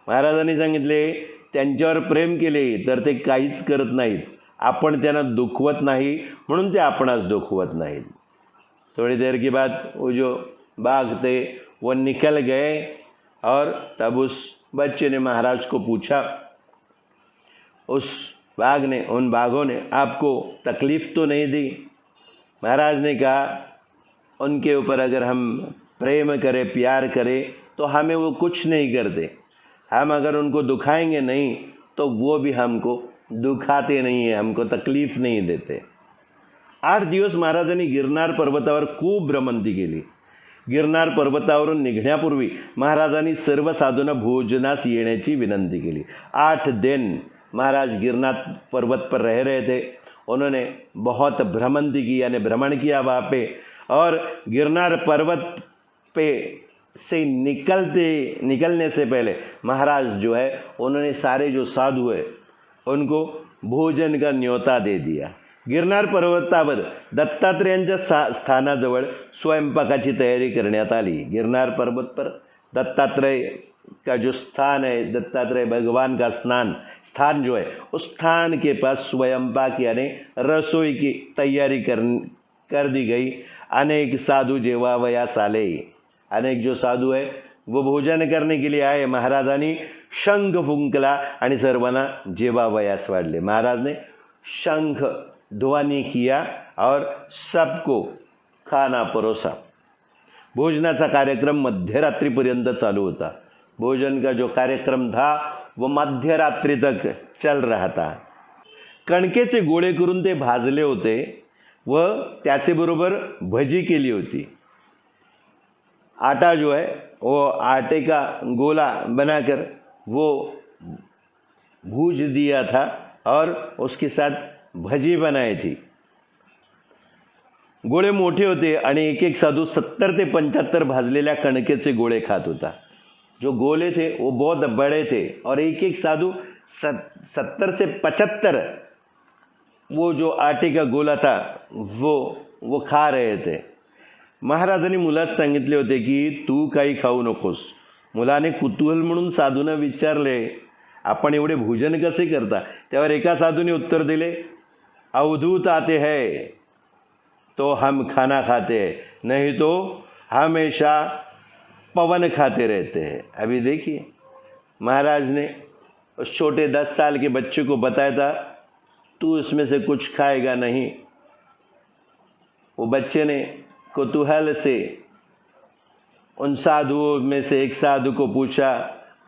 महाराजांनी सांगितले, त्यांच्यावर प्रेम केले तर ते काहीच करत नाहीत, आपण त्यांना दुखवत नाही म्हणून ते आपणास दुखवत नाहीत। थोड़ी देर के बाद वो जो बाघ थे वो निकल गए और तब उस बच्चे ने महाराज को पूछा, उस बाघ ने, उन बाघों ने आपको तकलीफ़ तो नहीं दी? महाराज ने कहा, उनके ऊपर अगर हम प्रेम करें, प्यार करें तो हमें वो कुछ नहीं करते। हम अगर उनको दुखाएंगे नहीं तो वो भी हमको दुखाते नहीं है, हमको तकलीफ़ नहीं देते। 8 दिवस महाराजांनी गिरनार पर्वतावर खूप भ्रमंती केली. गिरनार पर्वतावरून निघण्यापूर्वी महाराजांनी सर्व साधूंना भोजनास येण्याची विनंती केली. 8 दिन महाराज गिरनार पर्वत पर रह रहे थे. उन्होंने बहुत भ्रमंती की, यानी भ्रमण किया वहाँ पे. और गिरनार पर्वत पे से निकलने से पहले महाराज जो है उन्होंने सारे जो साधु है उनको भोजन का न्योता दे दिया. गिरनार पर्वतावर दत्तात्रेयांच्या स्थानाजवळ स्वयंपाकाची तयारी करण्यात आली. गिरनार पर्वत पर दत्तात्रेय का जो स्थान है, दत्तात्रेय भगवान का स्थान जो है, उस स्थान के पास स्वयंपाक यानी रसोई की तैयारी कर दी गई. अनेक साधू जेवावयास आले. अनेक जो साधू है वो भोजन करने के लिए आए. महाराजांनी शंख फुंकला आणि सर्वांना जेवावयास वाढले. महाराज ने शंख ध्वनि किया और सबको खाना परोसा. भोजनाचा कार्यक्रम मध्यरात्रीपर्यंत चालू होता. भोजन का जो कार्यक्रम था वो मध्यरात्रि तक चल रहा था. कणकेचे गोळे करून ते भाजले होते व त्याचे बरोबर भजी केली होती. आटा जो है वो आटे का गोला बनाकर वो भूज दिया था और उसके साथ भजी बनाई थी. गोळे मोठे होते आणि एक एक साधू 70 ते 75 भाजलेल्या कणकेचे गोळे खात होता. जो गोले थे वो बहुत बड़े थे और एक एक साधु 70 से 75 वो जो आटे का गोला था वो खा रहे थे. महाराजांनी मुलास सांगितले होते की तू काही खाऊ नकोस. मुलाने कुतूहल म्हणून साधूंना विचारले, आपण एवढे भोजन कसे करता? त्यावर एका साधूने उत्तर दिले, अवधूत आते हैं तो हम खाना खाते हैं, नहीं तो हमेशा पवन खाते रहते हैं. अभी देखिए, महाराज ने उस छोटे 10 साल के बच्चे को बताया था, तू इसमें से कुछ खाएगा नहीं. वो बच्चे ने कुतूहल से उन साधुओं में से एक साधु को पूछा,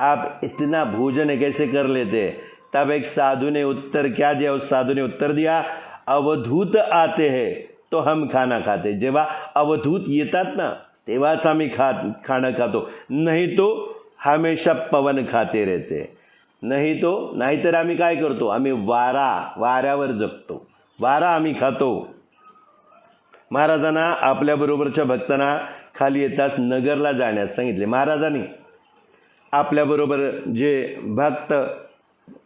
आप इतना भोजन कैसे कर लेते हैं? तब एक साधु ने उत्तर क्या दिया? उस साधु ने उत्तर दिया, अवधूत आते हैं तो हम खाना खाते. जेव्हा अवधूत येतात ना तेव्हाच आम्ही खाणं खातो, नाही तो हमेशा पवन खाते रहते. नाहीतर आम्ही काय करतो? आम्ही वाऱ्यावर जगतो, वारा आम्ही खातो. महाराजांना आपल्याबरोबरच्या भक्तांना खाली येताच नगरला जाण्यास सांगितले. महाराजांनी आपल्याबरोबर जे भक्त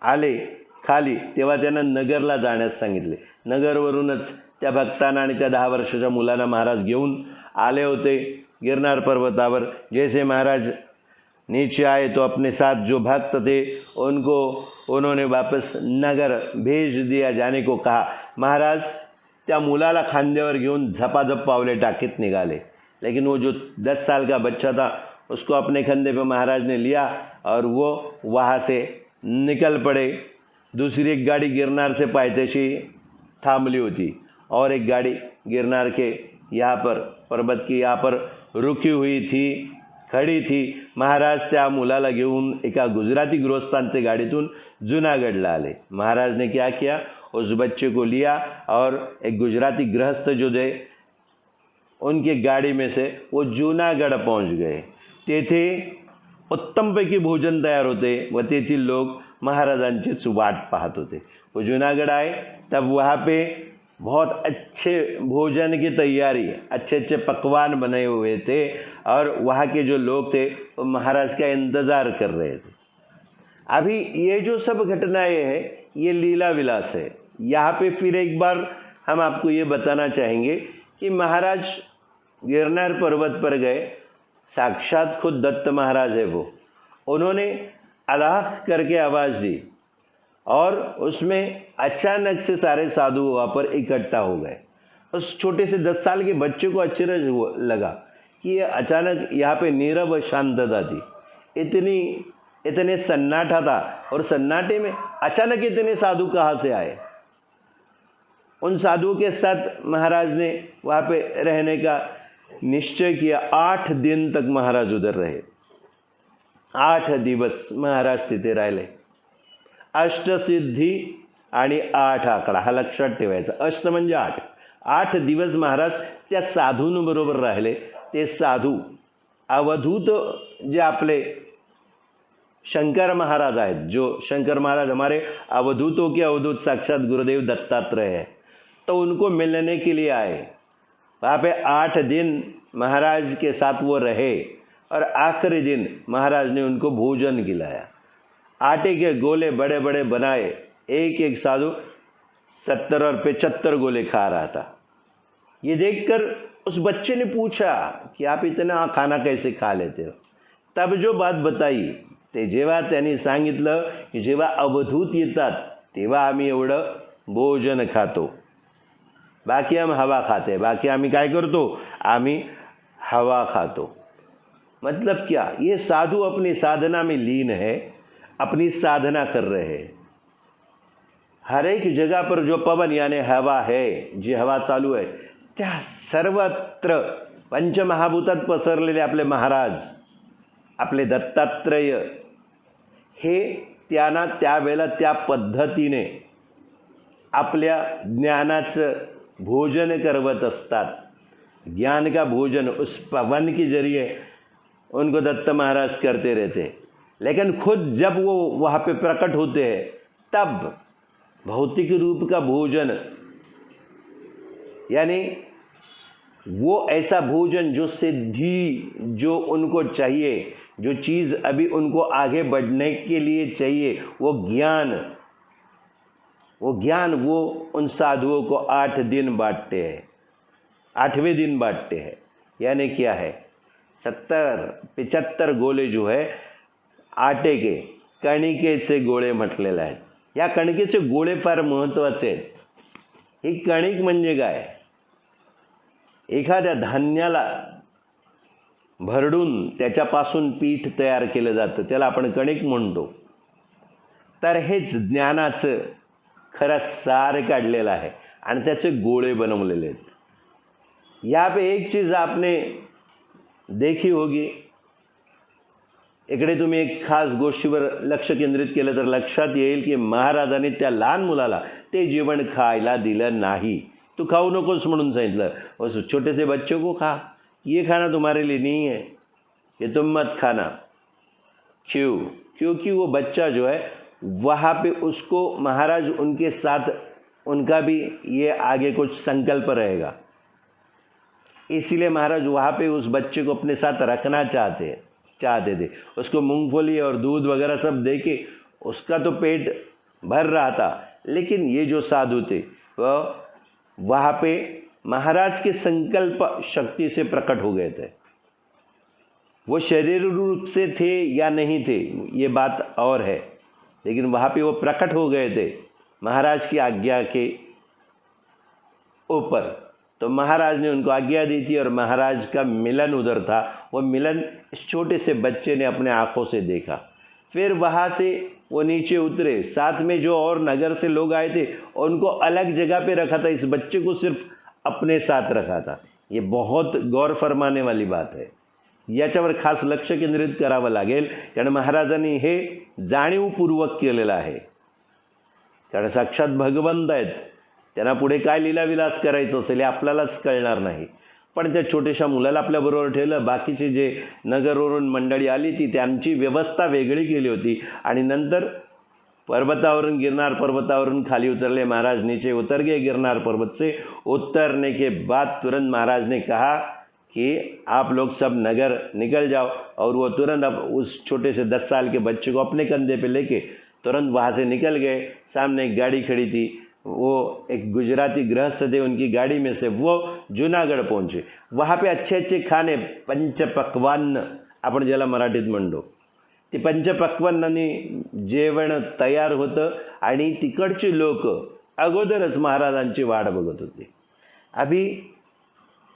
आले खाली तेव्हा त्यांना नगरला जाण्यास सांगितले. नगरवरूनच त्या भक्तांना आणि त्या 10 वर्षाच्या मुलांना महाराज घेऊन आले होते गिरनार पर्वतावर. जैसे महाराज नीचे आए तो अपने साथ जो भक्त थे उनको उन्होंने वापस नगर भेज दिया जाने को कहा. महाराज त्या मुलाला खांद्यावर घेऊन झपाझप पावले टाकीत निघाले. लेकिन वो जो 10 साल का बच्चा था उसको अपने कंधे पे महाराज ने लिया और वो वहाँ से निकल पड़े. दूसरी एक गाड़ी गिरनार से पायथ्याशी थांबली होती और एक गाड़ी गिरनार के यहाँ पर पर्वत की यहाँ पर रुकी हुई थी, खड़ी थी. महाराज त्या मुलाला घेऊन एका गुजराती गृहस्थांचे गाडीतून जूनागढ़ला आले. महाराज ने क्या किया? उस बच्चे को लिया और एक गुजराती गृहस्थ जो थे उनकी गाड़ी में से वो जूनागढ़ पहुंच गए. तेथे उत्तमपैकी भोजन तयार होते व तेथील लोग महाराजांचीच वाट पाहत होते. वो जूनागढ़ आए तब वहाँ पे बहुत अच्छे भोजन की तैयारी, अच्छे पकवान बने हुए थे और वहाँ के जो लोग थे वो महाराज का इंतज़ार कर रहे थे. अभी ये जो सब घटनाएं हैं ये लीला विलास है. यहाँ पे फिर एक बार हम आपको ये बताना चाहेंगे कि महाराज गिरनार पर्वत पर गए, साक्षात खुद दत्त महाराज है वो, उन्होंने अलाह करके आवाज़ दी और उसमें अचानक से सारे साधु वहाँ पर इकट्ठा हो गए. उस छोटे से 10 साल के बच्चे को आश्चर्य लगा कि ये अचानक यहाँ पे नीरव शांतता थी, इतने सन्नाटा था और सन्नाटे में अचानक इतने साधु कहाँ से आए. उन साधुओं के साथ महाराज ने वहाँ पे रहने का निश्चय किया. 8 दिन तक महाराज उधर रहे. 8 दिवस महाराज तिथे राहिले. अष्टसिद्धी आणि 8 आकडा हा लक्षात ठेवायचा. अष्ट म्हणजे 8 8 दिवस महाराज त्या साधूंबरोबर राहिले. ते साधू अवधूत जे आपले शंकर महाराज आहेत, जो शंकर महाराज हमारे अवधूतों के अवधूत साक्षात गुरुदेव दत्तात्रेय है, तो उनको मिलने के लिए आए. वहाँ पे 8 दिन महाराज के साथ वो रहे और आखिरी दिन महाराज ने उनको भोजन खिलाया. आटे के गोले बड़े बड़े बनाए. एक एक साधु 70 और 75 गोले खा रहा था. ये देखकर उस बच्चे ने पूछा की आप इतना खाना कैसे खा लेते हो. तब जो बात बताई ते जेव्हा त्यांनी सांगितलं की जेव्हा अवधूत येतात तेव्हा आम्ही एवढं भोजन खातो, बाकी हम हवा खाते. बाकी आम्ही काय करतो, आम्ही हवा खातो. मतलब क्या, ये साधु अपनी साधना में लीन है, अपनी साधना कर रहे हैं. हर एक जगह पर जो पवन यानी हवा है, जी हवा चालू आहे, त्या सर्वत्र पंचमहाभूतात पसरलेले आपले महाराज, आपले दत्तात्रेय हे त्यांना त्यावेळेला त्या पद्धतीने आपल्या ज्ञानाचं भोजन करवत असतात. ज्ञान का भोजन उस पवन के जरिए उनको दत्त महाराज करते रहते. लेकिन खुद जब वो वहाँ पे प्रकट होते हैं तब भौतिक रूप का भोजन यानी वो ऐसा भोजन जो सिद्धि, जो उनको चाहिए, जो चीज़ अभी उनको आगे बढ़ने के लिए चाहिए, वो ज्ञान वो उन साधुओं को 8 दिन बांटते हैं. 8वें दिन बांटते हैं. यानी क्या है, 70-75 गोले जो है आटे के कणिकेचे गोळे म्हटलेले आहेत. या कणिकेचे गोळे फार महत्त्वाचे आहेत. ही कणिक म्हणजे काय, एखाद्या धान्याला भरडून त्याच्यापासून पीठ तयार केलं जातं, त्याला आपण कणिक म्हणतो. तर हेच ज्ञानाचं खरं सार काढलेलं आहे आणि त्याचे गोळे बनवलेले आहेत. यहाँ पे एक चीज़ आपने देखी होगी, इकडे तुम्ही एक खास गोष्टीवर लक्ष केंद्रित केलं तर लक्षात येईल की महाराजांनी त्या लहान मुलाला ते जेवण खायला दिलं नाही. तू खाऊ नकोस म्हणून सांगितलं. उस छोटे से बच्चे को खा, ये खाना तुम्हारे लिए नहीं है, ये तुम मत खाना. क्यों? क्योंकि वो बच्चा जो है वहाँ पे उसको महाराज उनके साथ, उनका भी ये आगे कुछ संकल्प रहेगा, इसीलिए महाराज वहाँ पे उस बच्चे को अपने साथ रखना चाहते थे. उसको मूंगफली और दूध वगैरह सब दे के उसका तो पेट भर रहा था. लेकिन ये जो साधु थे वह वहाँ पे महाराज के संकल्प शक्ति से प्रकट हो गए थे. वो शरीर रूप से थे या नहीं थे ये बात और है, लेकिन वहाँ पे वो प्रकट हो गए थे महाराज की आज्ञा के ऊपर. तो महाराज ने उनको आज्ञा दी थी और महाराज का मिलन उधर था. वो मिलन इस छोटे से बच्चे ने अपने आँखों से देखा. फिर वहाँ से वो नीचे उतरे. साथ में जो और नगर से लोग आए थे उनको अलग जगह पे रखा था, इस बच्चे को सिर्फ अपने साथ रखा था. ये बहुत गौर फरमाने वाली बात है. याच्यावर खास लक्ष केंद्रित करावं लागेल, कारण महाराजांनी हे जाणीवपूर्वक केलेलं आहे. कारण साक्षात भगवंत आहेत, त्यांना पुढे काय लीलाविलास करायचं असेल हे आपल्यालाच कळणार नाही. पण त्या छोट्याशा मुलाला आपल्याबरोबर ठेवलं. बाकीचे जे नगरवरून मंडळी आली ती त्यांची व्यवस्था वेगळी केली होती. आणि नंतर पर्वतावरून गिरनार पर्वतावरून खाली उतरले महाराज. नीचे उतर गए गिरनार पर्वत से. उतरने के बाद तुरंत महाराज ने कहा कि आप लोग सब नगर निकल जाओ. और वो तुरंत अब उस छोटे से 10 साल के बच्चे को अपने कंधे पे लेके तुरंत वहाँ से निकल गए. सामने एक गाड़ी खड़ी थी, वो एक गुजराती गृहस्थ थे, उनकी गाड़ी में से वो जूनागढ़ पहुँचे. वहाँ पे अच्छे अच्छे खाने पंचपक्वान्न आपण ज्याला मराठीत म्हणतो, ते पंचपक्वान्नांनी जेवण तयार होतं आणि तिकडची लोक अगोदरच महाराजांची वाट बघत होते. अभी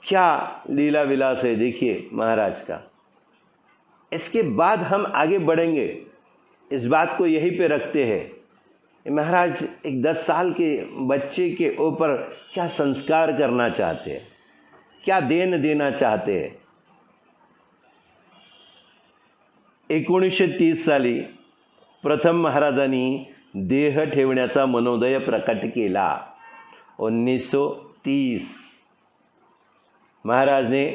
क्या लीला विलास है देखिए महाराज का. इसके बाद हम आगे बढ़ेंगे, इस बात को यहीं पे रखते हैं. महाराज एक 10 साल के बच्चे के ऊपर क्या संस्कार करना चाहते हैं, क्या देन देना चाहते हैं. 1930 साली प्रथम महाराजांनी देह ठेवण्याचा मनोदय प्रकट केला. 30 महाराज ने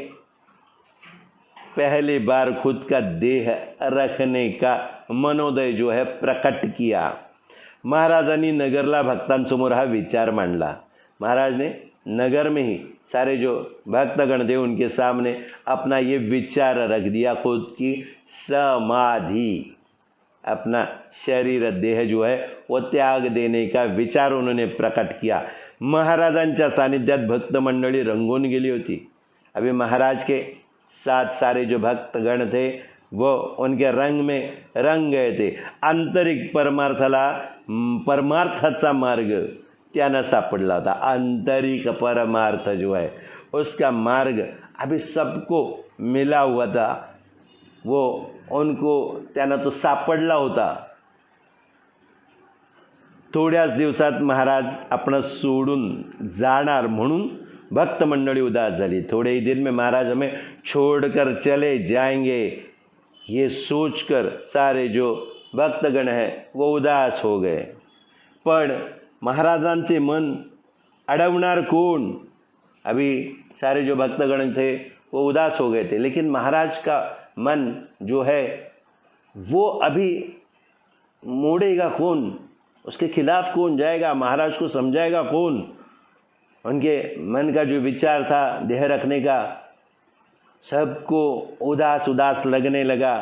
पहली बार खुद का देह रखने का मनोदय जो है प्रकट किया. महाराजांनी नगरला भक्तांसमोर हा विचार मांडला. महाराज ने नगर में ही सारे जो भक्तगण थे उनके सामने अपना ये विचार रख दिया. खुद की समाधि, अपना शरीर देह जो है वो त्याग देने का विचार उन्होंने प्रकट किया. महाराजांच्या सानिध्यात भक्त मंडळी रंगून गेली होती. अभी महाराज के साथ सारे जो भक्तगण थे वो उनके रंग में रंग गए थे. आंतरिक परमार्थाचा मार्ग त्यांना सापडला होता. आंतरिक परमार्थ जो है उसका मार्ग अभी सबको मिला हुआ था. वो उनको त्यांना तो सापडला होता. थोड्याच दिवसात महाराज आपण सोडून जाणार म्हणून भक्त मंडळी उदास झाली. थोड़े ही दिन में महाराज हमें छोड़कर चले जाएंगे ये सोचकर सारे जो भक्तगण हैं वो उदास हो गए. पण महाराजांचे मन अडवणार कौन? अभी सारे जो भक्तगण थे वो उदास हो गए थे, लेकिन महाराज का मन जो है वो अभी मोड़ेगा कौन? उसके खिलाफ कौन जाएगा? महाराज को समझाएगा कौन? उनके मन का जो विचार था देह रखने का, सबको उदास उदास लगने लगा.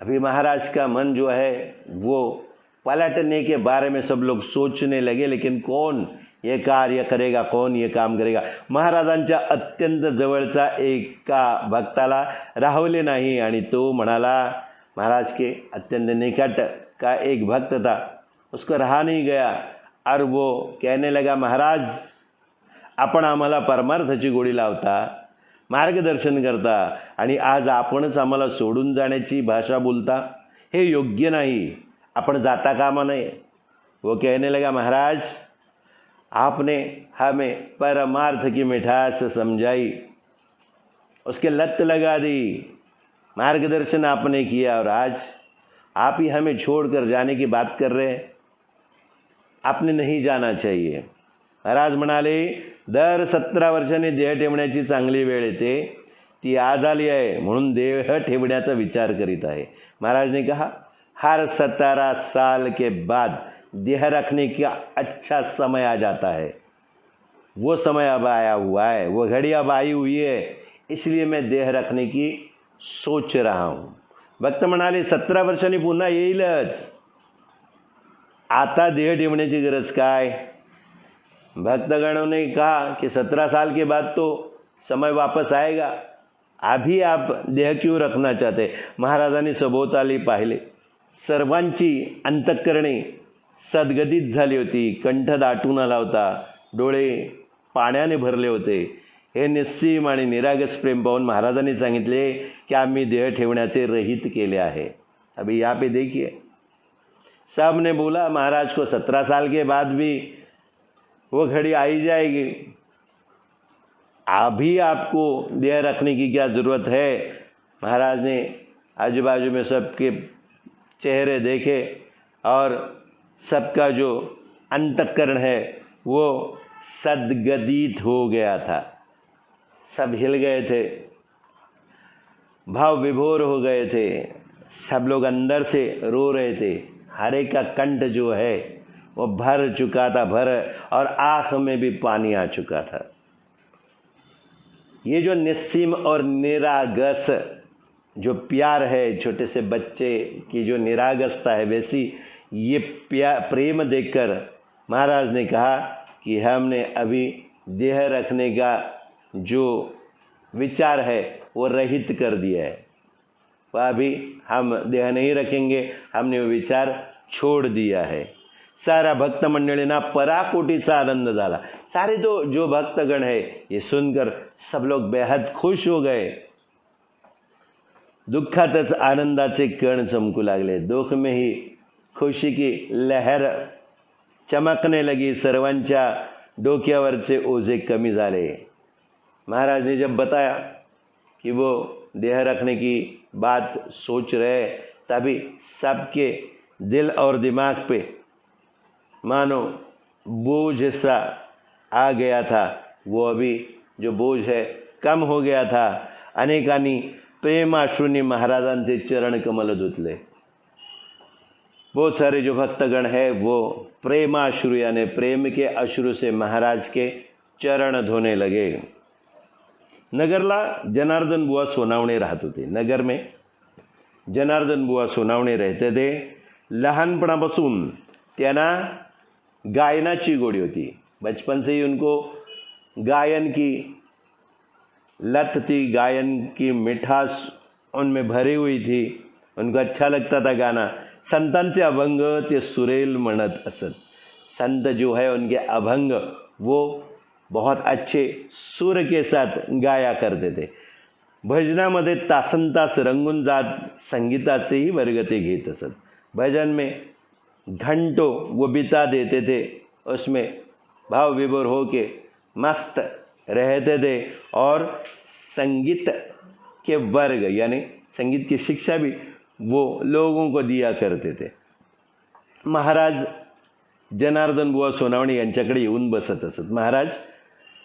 अभी महाराज का मन जो है वो पलटने के बारे में सब लोग सोचने लगे, लेकिन कौन ये कार्य करेगा, कौन ये काम करेगा? महाराजांच्या अत्यंत जवळचा एका भक्ताला राहवले नाही आणि तो म्हणाला, महाराज के अत्यंत निकट का एक भक्त था, उसको रहा नहीं गया और वो कहने लगा, महाराज आपण आम्हाला परमार्थाची गोडी लावता, मार्गदर्शन करता आणि आज आपणच आम्हाला सोडून जाण्याची भाषा बोलता, हे योग्य नाही, आपण जाता कामा नये. वो कहने लगा, महाराज आपने हमें परमार्थ की मिठास समझाई, उसके लत लगा दी, मार्गदर्शन आपने किया और आज आप ही हमें छोड़कर जाने की बात कर रहे हैं. आपने नहीं जाना चाहिए. महाराज म्हणाले, दर 17 वर्षांनी देह ठेवण्याची चांगली वेळ येते, ती आज आली आहे म्हणून देह ठेवण्याचा विचार करीत आहे. महाराज ने कहा, हर 17 साल के बाद देह रखने का अच्छा समय आ जाता है. वो समय अब आया हुआ है, वो घड़ी अब आई हुई है, इसलिए मैं देह रखने की सोच रहा हूँ. भक्त म्हणाले, 17 वर्षांनी पुन्हा येईलच, आता देह ठेवण्याची गरज काय? भक्तगणों ने कहा कि 17 साल के बाद तो समय वापस आएगा, अभी आप देह क्यों रखना चाहते? महाराजांनी सभोवताली पाहिले. सर्वांची अंतःकरणे सद्गदित झाली होती. कंठ दाटून आला होता, डोळे पाण्याने भरले होते. हे निस्सीम आणि निरागस प्रेम पाहून महाराजांनी सांगितले की आम्ही देह ठेवण्याचे रहित केले आहे. अभी यहाँ पे देखिए, सब ने बोला महाराज को 17 साल के बाद भी वो घड़ी आई जाएगी, अभी आपको देह रखने की क्या ज़रूरत है? महाराज ने आजू बाजू में सबके चेहरे देखे और सबका जो अंतःकरण है वो सद्गदित हो गया था. सब हिल गए थे, भाव विभोर हो गए थे, सब लोग अंदर से रो रहे थे. हर एक का कंठ जो है वो भर चुका था, भर, और आँख में भी पानी आ चुका था. ये जो निस्सीम और निरागस जो प्यार है, छोटे से बच्चे की जो निरागसता है, वैसी ये प्रेम देखकर महाराज ने कहा कि हमने अभी देह रखने का जो विचार है वो रहित कर दिया है. वह अभी हम देह नहीं रखेंगे, हमने वो विचार छोड़ दिया है. सारा भक्त मंडळींना पराकोटीचा आनंद झाला. सारे तो जो भक्तगण है ये सुनकर सब लोग बेहद खुश हो गए. दुःखातच आनंदाचे कण चमकू लागले. दुःख में ही खुशी की लहर चमकने लगी. सर्वांच्या डोक्यावरचे ओझे कमी झाले. महाराज ने जब बताया कि वो देह रखने की बात सोच रहे, तभी सबके दिल और दिमाग पे मानो बोझ सा आ गया था, वो अभी जो बोझ है कम हो गया था. अनेकांनी प्रेमाश्रूंनी महाराजांचे चरण कमल धुतले. बहुत सारे जो भक्तगण है वो प्रेमाश्रु यानी प्रेम के अश्रु से महाराज के चरण धोने लगे. नगरला जनार्दन बुवा सोनावणे राहत होते. नगर में जनार्दन बुवा सोनावणे रहते थे. लहानपणापासून त्यांना गायनाची गोडी होती. बचपन से ही उनको गायन की लत थी, गायन की मिठास उनमें भरी हुई थी. उनको अच्छा लगता था गाना. संतांचे अभंग ते सुरेल म्हणत असत. संत जो है उनके अभंग वो बहुत अच्छे सुर के साथ गाया करते थे. भजनामध्ये तासनतास रंगून जात संगीताचेही वर्ग ते घेत असत. भजन में घंटों वो बिता देते थे. उसमें भाव विभोर हो के मस्त रहते थे और संगीत के वर्ग यानी संगीत की शिक्षा भी वो लोगों को दिया करते थे. महाराज जनार्दन बुवा सोनावणे यांच्याकडे येऊन बसत असत. महाराज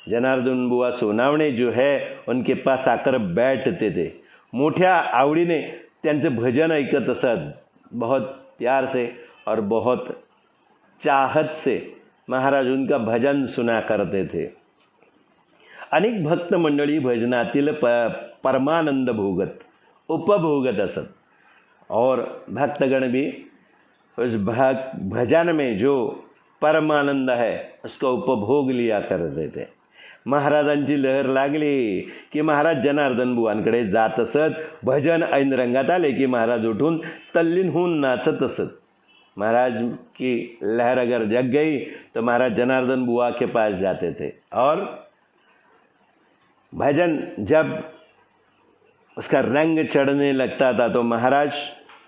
जनार्दन बुवा सोनावणे जो है उनके पास आकर बैठते थे. मोठ्या आवडीने त्यांचे भजन ऐकत असत. बहुत प्यार से और बहुत चाहत से महाराज उनका भजन सुना करते थे. अनेक भक्त मंडळी भजनातील परमानंद भोगत उपभोगत असत और भक्तगण भी उस भजन में जो परमानंद है उसका उपभोग लिया करते थे. महाराजांची लहर लागली की महाराज जनार्दन बुवांकडे जात असत. भजन ऐन रंगात आले की महाराज उठून तल्लीन होऊन नाचत असत. महाराज की लहर अगर जग गई तो महाराज जनार्दन बुआ के पास जाते थे और भजन जब उसका रंग चढ़ने लगता था तो महाराज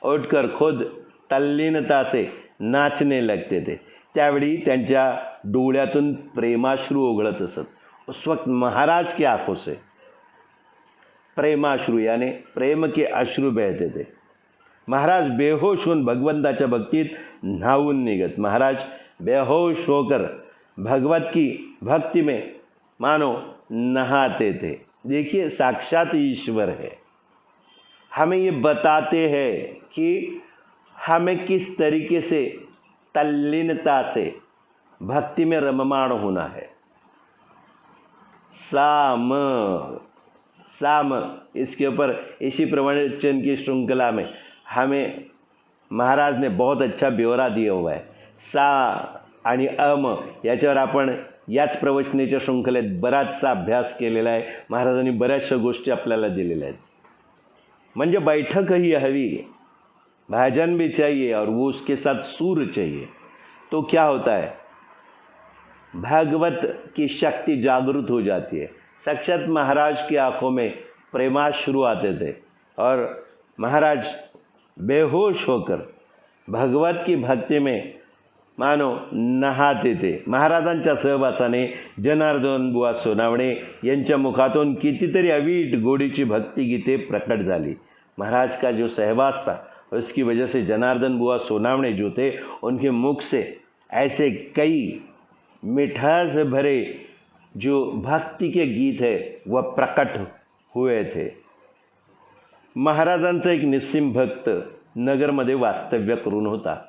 उठकर खुद तल्लीनता से नाचने लगते थे. त्यावेळी त्यांच्या डोळ्यातून प्रेमाश्रू ओघळत असत. उस वक्त महाराज की आंखों से प्रेमाश्रू यानी प्रेम के अश्रू बहते थे. महाराज बेहोश होऊन भगवंताच्या भक्तीत न्हावून निघत. महाराज बेहोश होकर भगवत की भक्ति में मानो नहाते थे. देखिए साक्षात ईश्वर है. हमें ये बताते हैं कि हमें किस तरीके से तल्लीनता से भक्ति में रममाण होना है. साम साम इसके ऊपर इसी प्रवचन की श्रृंखला में हमें महाराज ने बहुत अच्छा ब्यौरा दिया हुआ है. सा आणि अम याच्यावर आपण याच प्रवचनेच्या श्रृंखलेत बराचसा अभ्यास केलेला आहे. महाराजांनी बऱ्याचशा गोष्टी आपल्याला दिलेल्या आहेत. म्हणजे बैठकही हवी, भजन भी चाहिए और वो उसके साथ सूर चाहिए. तो क्या होता है, भागवत की शक्ति जागृत हो जाती है. साक्षात महाराज की आंखों में प्रेमाश्रु आते थे और महाराज बेहोश होकर भगवत की भक्ति में मानो नहाते थे. महाराजांच्या सहवासाने जनार्दन बुवा सोनावणे यांच्या मुखातून कितीतरी अवीट गोडीची भक्तिगीते प्रकट झाली. महाराज का जो सहवास था उसकी वजह से जनार्दन बुवा सोनावणे जो थे उनके मुख से ऐसे कई मिठास भरे जो भक्ति के गीत है वह प्रकट हुए थे. महाराजांचा एक निस्सिम भक्त नगरमध्ये वास्तव्य करून होता.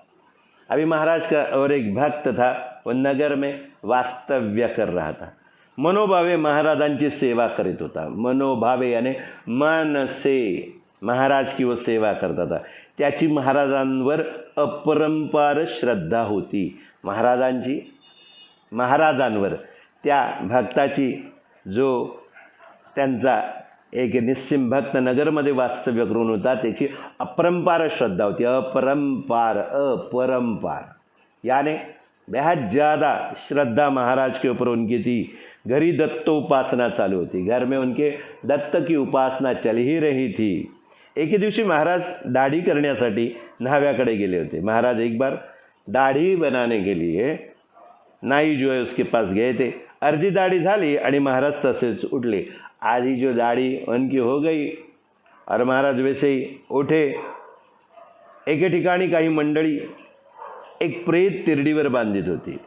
अभी महाराज का और एक भक्त था वो नगर में वास्तव्य कर रहा था. मनोभावे महाराजांची सेवा करीत होता. मनोभावे यानी मन से महाराज की वो सेवा करता था. त्याची महाराजांवर अपरंपार श्रद्धा होती. महाराजांवर त्या भक्ताची जो त्यांचा एक निस्सिम भक्त नगरमध्ये वास्तव्य करून होता त्याची अपरंपार श्रद्धा होती. अपरंपार यानी बेहद ज़्यादा श्रद्धा महाराज के ऊपर उनकी थी. घरी दत्तोपासना चालू होती. घर में उनके दत्त की उपासना चल ही रही थी. एक ही दिवशी महाराज दाढ़ी करण्यासाठी न्हाव्याकडे गेले होते. महाराज एक बार दाढ़ी बनाने के लिए नाई जो है उसके पास गए थे. अर्धी दाढ़ी झाली आणि महाराज तसेच उठले. आधी जो दाढ़ी उनकी हो गई और महाराज वैसे ही उठे. एके ठिकाणी काही मंडळी एक प्रेत तिरडीवर बांधित होती.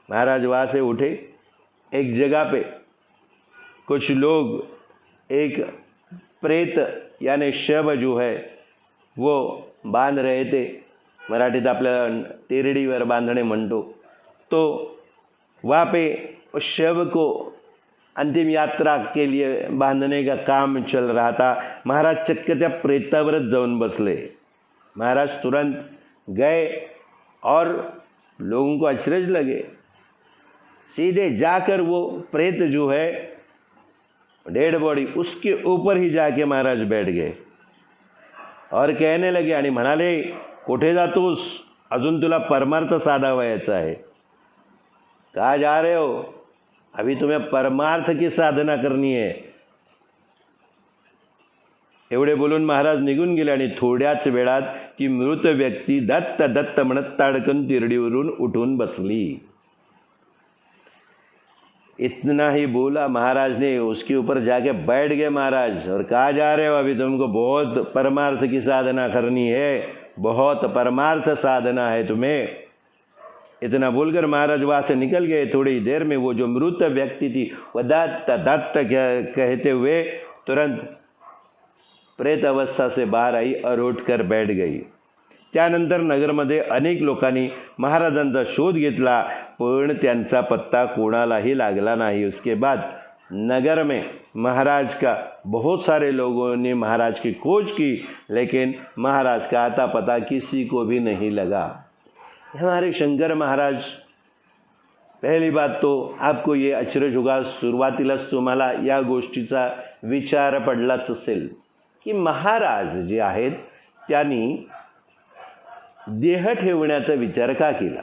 महाराज वहाँ से उठे, एक जगह पे कुछ लोग एक प्रेत यानी शव जो है वो बांध रहे थे, मराठीत आपल्याला तेरडीवर बांधणे म्हणतो। तो वहाँ पे उस शव को अंतिम यात्रा के लिए बांधने का काम चल रहा था। महाराज चक्क त्या प्रेतावरच जाऊन बसले। महाराज तुरंत गए और लोगों को अचरज लगे। सीधे जाकर वो प्रेत जो है डेड बॉडी उसके ऊपर ही जाके महाराज बैठ गए और कहने लगे आणि म्हणाले, कुठे जातोस? अजून तुला परमार्थ साधावायचा आहे। कहाँ जा रहे हो? अभी तुम्हें परमार्थ की साधना करनी है। एवढे बोलून महाराज निघून गेले आणि थोड्याच वेळात ती मृत व्यक्ती दत्त दत्त म्हणत ताडकन तिरडीवरून उठून बसली। इतना ही बोला, महाराज ने उसके ऊपर जाके बैठ गए महाराज और कहा जा रहे हो? अभी तुमको बहुत परमार्थ की साधना करनी है, बहुत परमार्थ साधना है तुम्हें। इतना बोलकर महाराज वहाँ से निकल गए। थोड़ी देर में वो जो मृत व्यक्ति थी वह दत्त दत्त कहते हुए तुरंत प्रेत अवस्था से बाहर आई और उठकर बैठ गई। त्यानंतर नगरमध्ये अनेक लोकांनी महाराजांचा शोध घेतला, पण त्यांचा पत्ता कोणालाही लागला नहीं। उसके बाद नगर में महाराज का बहुत सारे लोगों ने महाराज की खोज की, लेकिन महाराज का आता पता किसी को भी नहीं लगा। हमारे शंकर महाराज, पहली बात तो आपको ये अचरज होगा, सुरुवातीलाच तुम्हाला या गोष्टीचा विचार पडलाच असेल की महाराज जे आहेत त्यांनी देह ठेवण्याचा विचार का केला।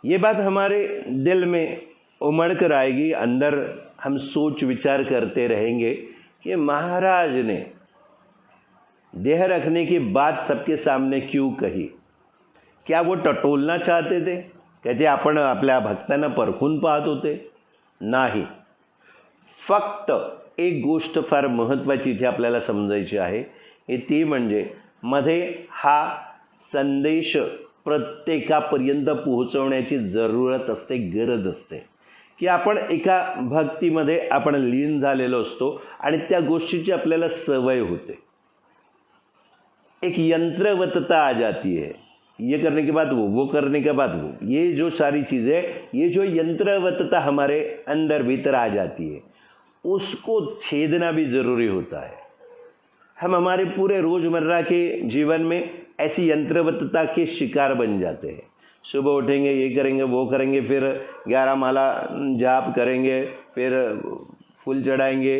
ये बात हमारे दिल में उमड़ कर आएगी, अंदर हम सोच विचार करते रहेंगे कि महाराज ने देह रखने की बात सबके सामने क्यों कही। क्या वो टटोलना चाहते थे? कहते आपण आपल्या भक्तांना परखून पाहत होते? नाही। फक्त एक गोष्ट फार महत्त्वाची इथे आपल्याला समजायची आहे, ती म्हणजे मध्ये हा संदेश प्रत्येकापर्यंत पोहोचवण्याची जरूरत असते, गरज असते की आपण एका भक्तीमध्ये आपण लीन झालेलो असतो आणि त्या गोष्टीची आपल्याला सवय होते। एक यंत्रवतता आ जाती है, ये करने के बाद वो करने के बाद वो, ये जो सारी चीज़ें, ये जो यंत्रवतता हमारे अंदर भीतर आ जाती है, उसको छेदना भी ज़रूरी होता है। हम हमारे पूरे रोज़मर्रा के जीवन में ऐसी यंत्रवतता के शिकार बन जाते हैं। सुबह उठेंगे, ये करेंगे, वो करेंगे, फिर 11 माला जाप करेंगे, फिर फूल चढ़ाएंगे,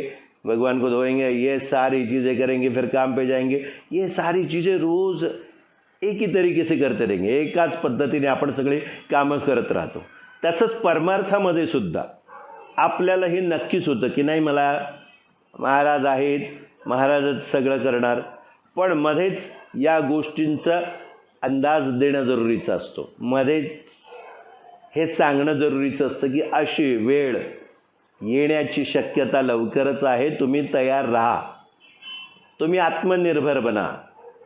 भगवान को धोएंगे, ये सारी चीज़ें करेंगे, फिर काम पे जाएंगे। ये सारी चीज़ें रोज़ एक ही तरीके से करते रहेंगे, एकाच पद्धतीने आपण सगळे कामं करत राहतो। तसंच परमार्थामध्ये सुद्धा आपल्याला हे नक्कीच होतं की नाही, मला महाराज आहेत, महाराजच सगळं करणार, पण मध्येच या गोष्टींचा अंदाज देणं जरुरीचं असतो। मध्येच हे सांगणं जरुरीचं असतं की अशी वेळ येण्याची शक्यता लवकरच आहे, तुम्ही तयार रहा, तुम्ही आत्मनिर्भर बना,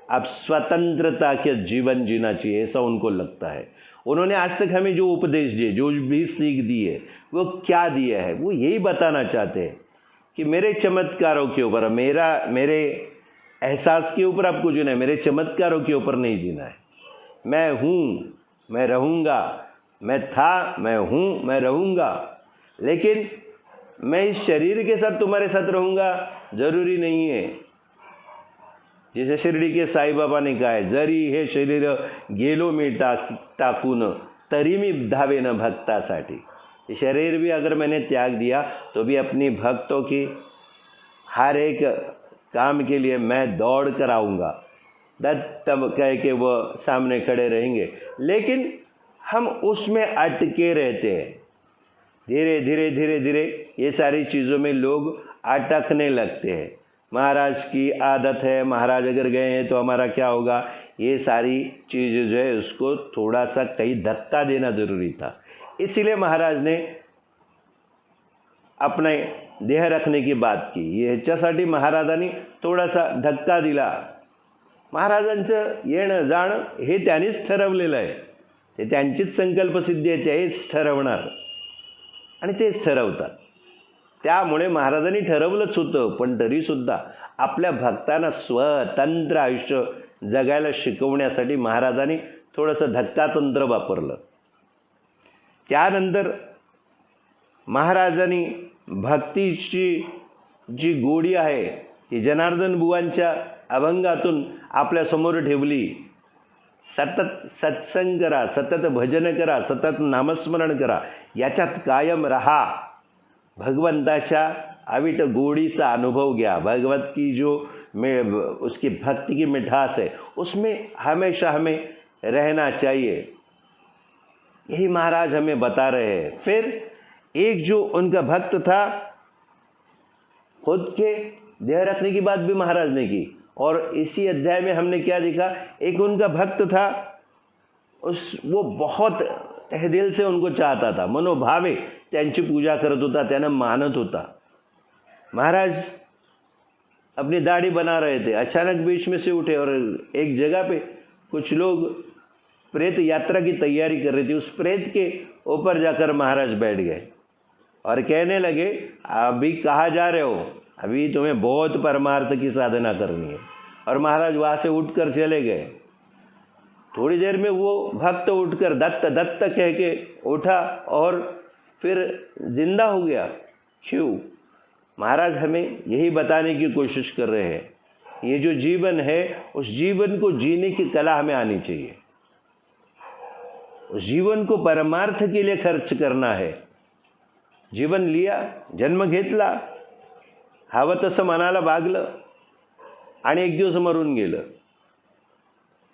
आप स्वतंत्रता के जीवन जीना चाहिए, ऐसा उनको लगता है। उन्होंने आज तक हमें जो उपदेश दिए, जो भी सीख दी है, वो क्या दिया है, वो यही बताना चाहते हैं कि मेरे चमत्कारों के ऊपर, मेरे एहसास के ऊपर आपको जीना है, मेरे चमत्कारों के ऊपर नहीं जीना है। मैं हूँ, मैं रहूँगा, मैं था, मैं हूँ, मैं रहूँगा, लेकिन मैं इस शरीर के साथ तुम्हारे साथ रहूँगा ज़रूरी नहीं है। जैसे शिर्डी के साई बाबा ने कहा है, जरी हे शरीर गेलो मी टाकून तरी मी धावेन भक्तासाठी। शरीर भी अगर मैंने त्याग दिया तो भी अपनी भक्तों की हर एक काम के लिए मैं दौड़ कर आऊँगा। तब कह के वो सामने खड़े रहेंगे, लेकिन हम उसमें अटके रहते हैं। धीरे धीरे धीरे धीरे ये सारी चीज़ों में लोग अटकने लगते हैं। महाराज की आदत है, महाराज अगर गए हैं तो हमारा क्या होगा, ये सारी चीज़ जो है उसको थोड़ा सा कहीं धक्का देना ज़रूरी था। इसीलिए महाराज ने अपने देह रखने की बात की। ह्याच्यासाठी महाराजांनी थोडासा धक्का दिला। महाराजांचं येणं जाणं हे त्यांनीच ठरवलेलं आहे। ते त्यांचीच संकल्पसिद्धी आहे, तेच ठरवणार आणि तेच ठरवतात. त्यामुळे महाराजांनी ठरवलंच होतं, पण तरीसुद्धा आपल्या भक्तांना स्वतंत्र आयुष्य जगायला शिकवण्यासाठी महाराजांनी थोडंसं धक्कातंत्र वापरलं. त्यानंतर महाराजांनी भक्तीची जी गोडी आहे ती जनार्दन बुवांच्या अभंगातून आपल्यासमोर ठेवली. सतत सत्संग करा, सतत भजन करा, सतत नामस्मरण करा, याच्यात कायम रहा, भगवंताच्या अविट गोडीचा अनुभव घ्या, भगवत की जो उसकी भक्ति की मिठास है उसमें हमेशा हमें रहना चाहिए. यही महाराज हमें बता रहे हैं. फिर एक जो उनका भक्त था, खुद के देह रखने की बात भी महाराज ने की, और इसी अध्याय में हमने क्या देखा, एक उनका भक्त था, वो बहुत तहदिल से उनको चाहता था, मनोभावे त्यांची पूजा करत होता, त्यांना मानत होता. महाराज अपनी दाढ़ी बना रहे थे, अचानक बीच में से उठे और एक जगह पे कुछ लोग प्रेत यात्रा की तैयारी कर रहे थे. उस प्रेत के ऊपर जाकर महाराज बैठ गए और कहने लगे, अभी कहाँ जा रहे हो, अभी तुम्हें बहुत परमार्थ की साधना करनी है. और महाराज वहाँ से उठकर चले गए. थोड़ी देर में वो भक्त उठकर दत्त दत्त कह के उठा और फिर जिंदा हो गया. क्यों? महाराज हमें यही बताने की कोशिश कर रहे हैं, ये जो जीवन है उस जीवन को जीने की कला हमें आनी चाहिए. उस जीवन को परमार्थ के लिए खर्च करना है. जीवन लिया, जन्म घेतला, हवं तसं मनाला वागलं आणि एक दिवस मरून गेलं,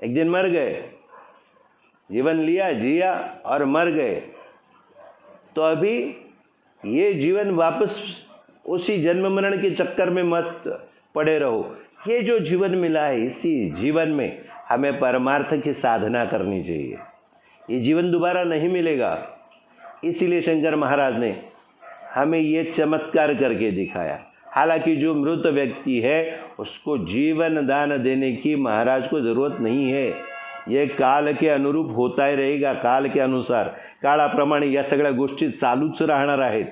एक दिन मर गए. जीवन लिया, जिया और मर गए, तो अभी ये जीवन वापस उसी जन्म मरण के चक्कर में मस्त पड़े रहो. ये जो जीवन मिला है, इसी जीवन में हमें परमार्थ की साधना करनी चाहिए. ये जीवन दोबारा नहीं मिलेगा. इसीलिए शंकर महाराज ने हमें ये चमत्कार करके दिखाया. हालांकि जो मृत व्यक्ति है उसको जीवन दान देने की महाराज को ज़रूरत नहीं है. ये काल के अनुरूप होता ही रहेगा, काल के अनुसार काळाप्रमाणे या सगळ्या गोष्टी चालूच राहणार आहेत.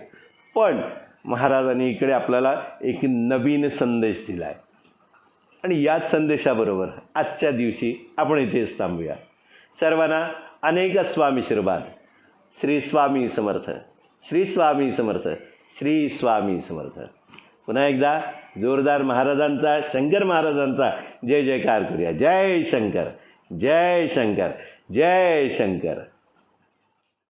पण महाराजांनी इकडे आपल्याला एक नवीन संदेश दिला आहे आणि याच संदेशाबरोबर आजच्या दिवशी आपण इथेच थांबूया. सर्वांना अनेक स्वामी आशीर्वाद. श्री स्वामी समर्थ, श्री स्वामी समर्थ, श्री स्वामी समर्थ. पुन्हा एकदा जोरदार महाराजांचा, शंकर महाराजांचा जय जयकार करूया. जय शंकर, जय शंकर, जय शंकर.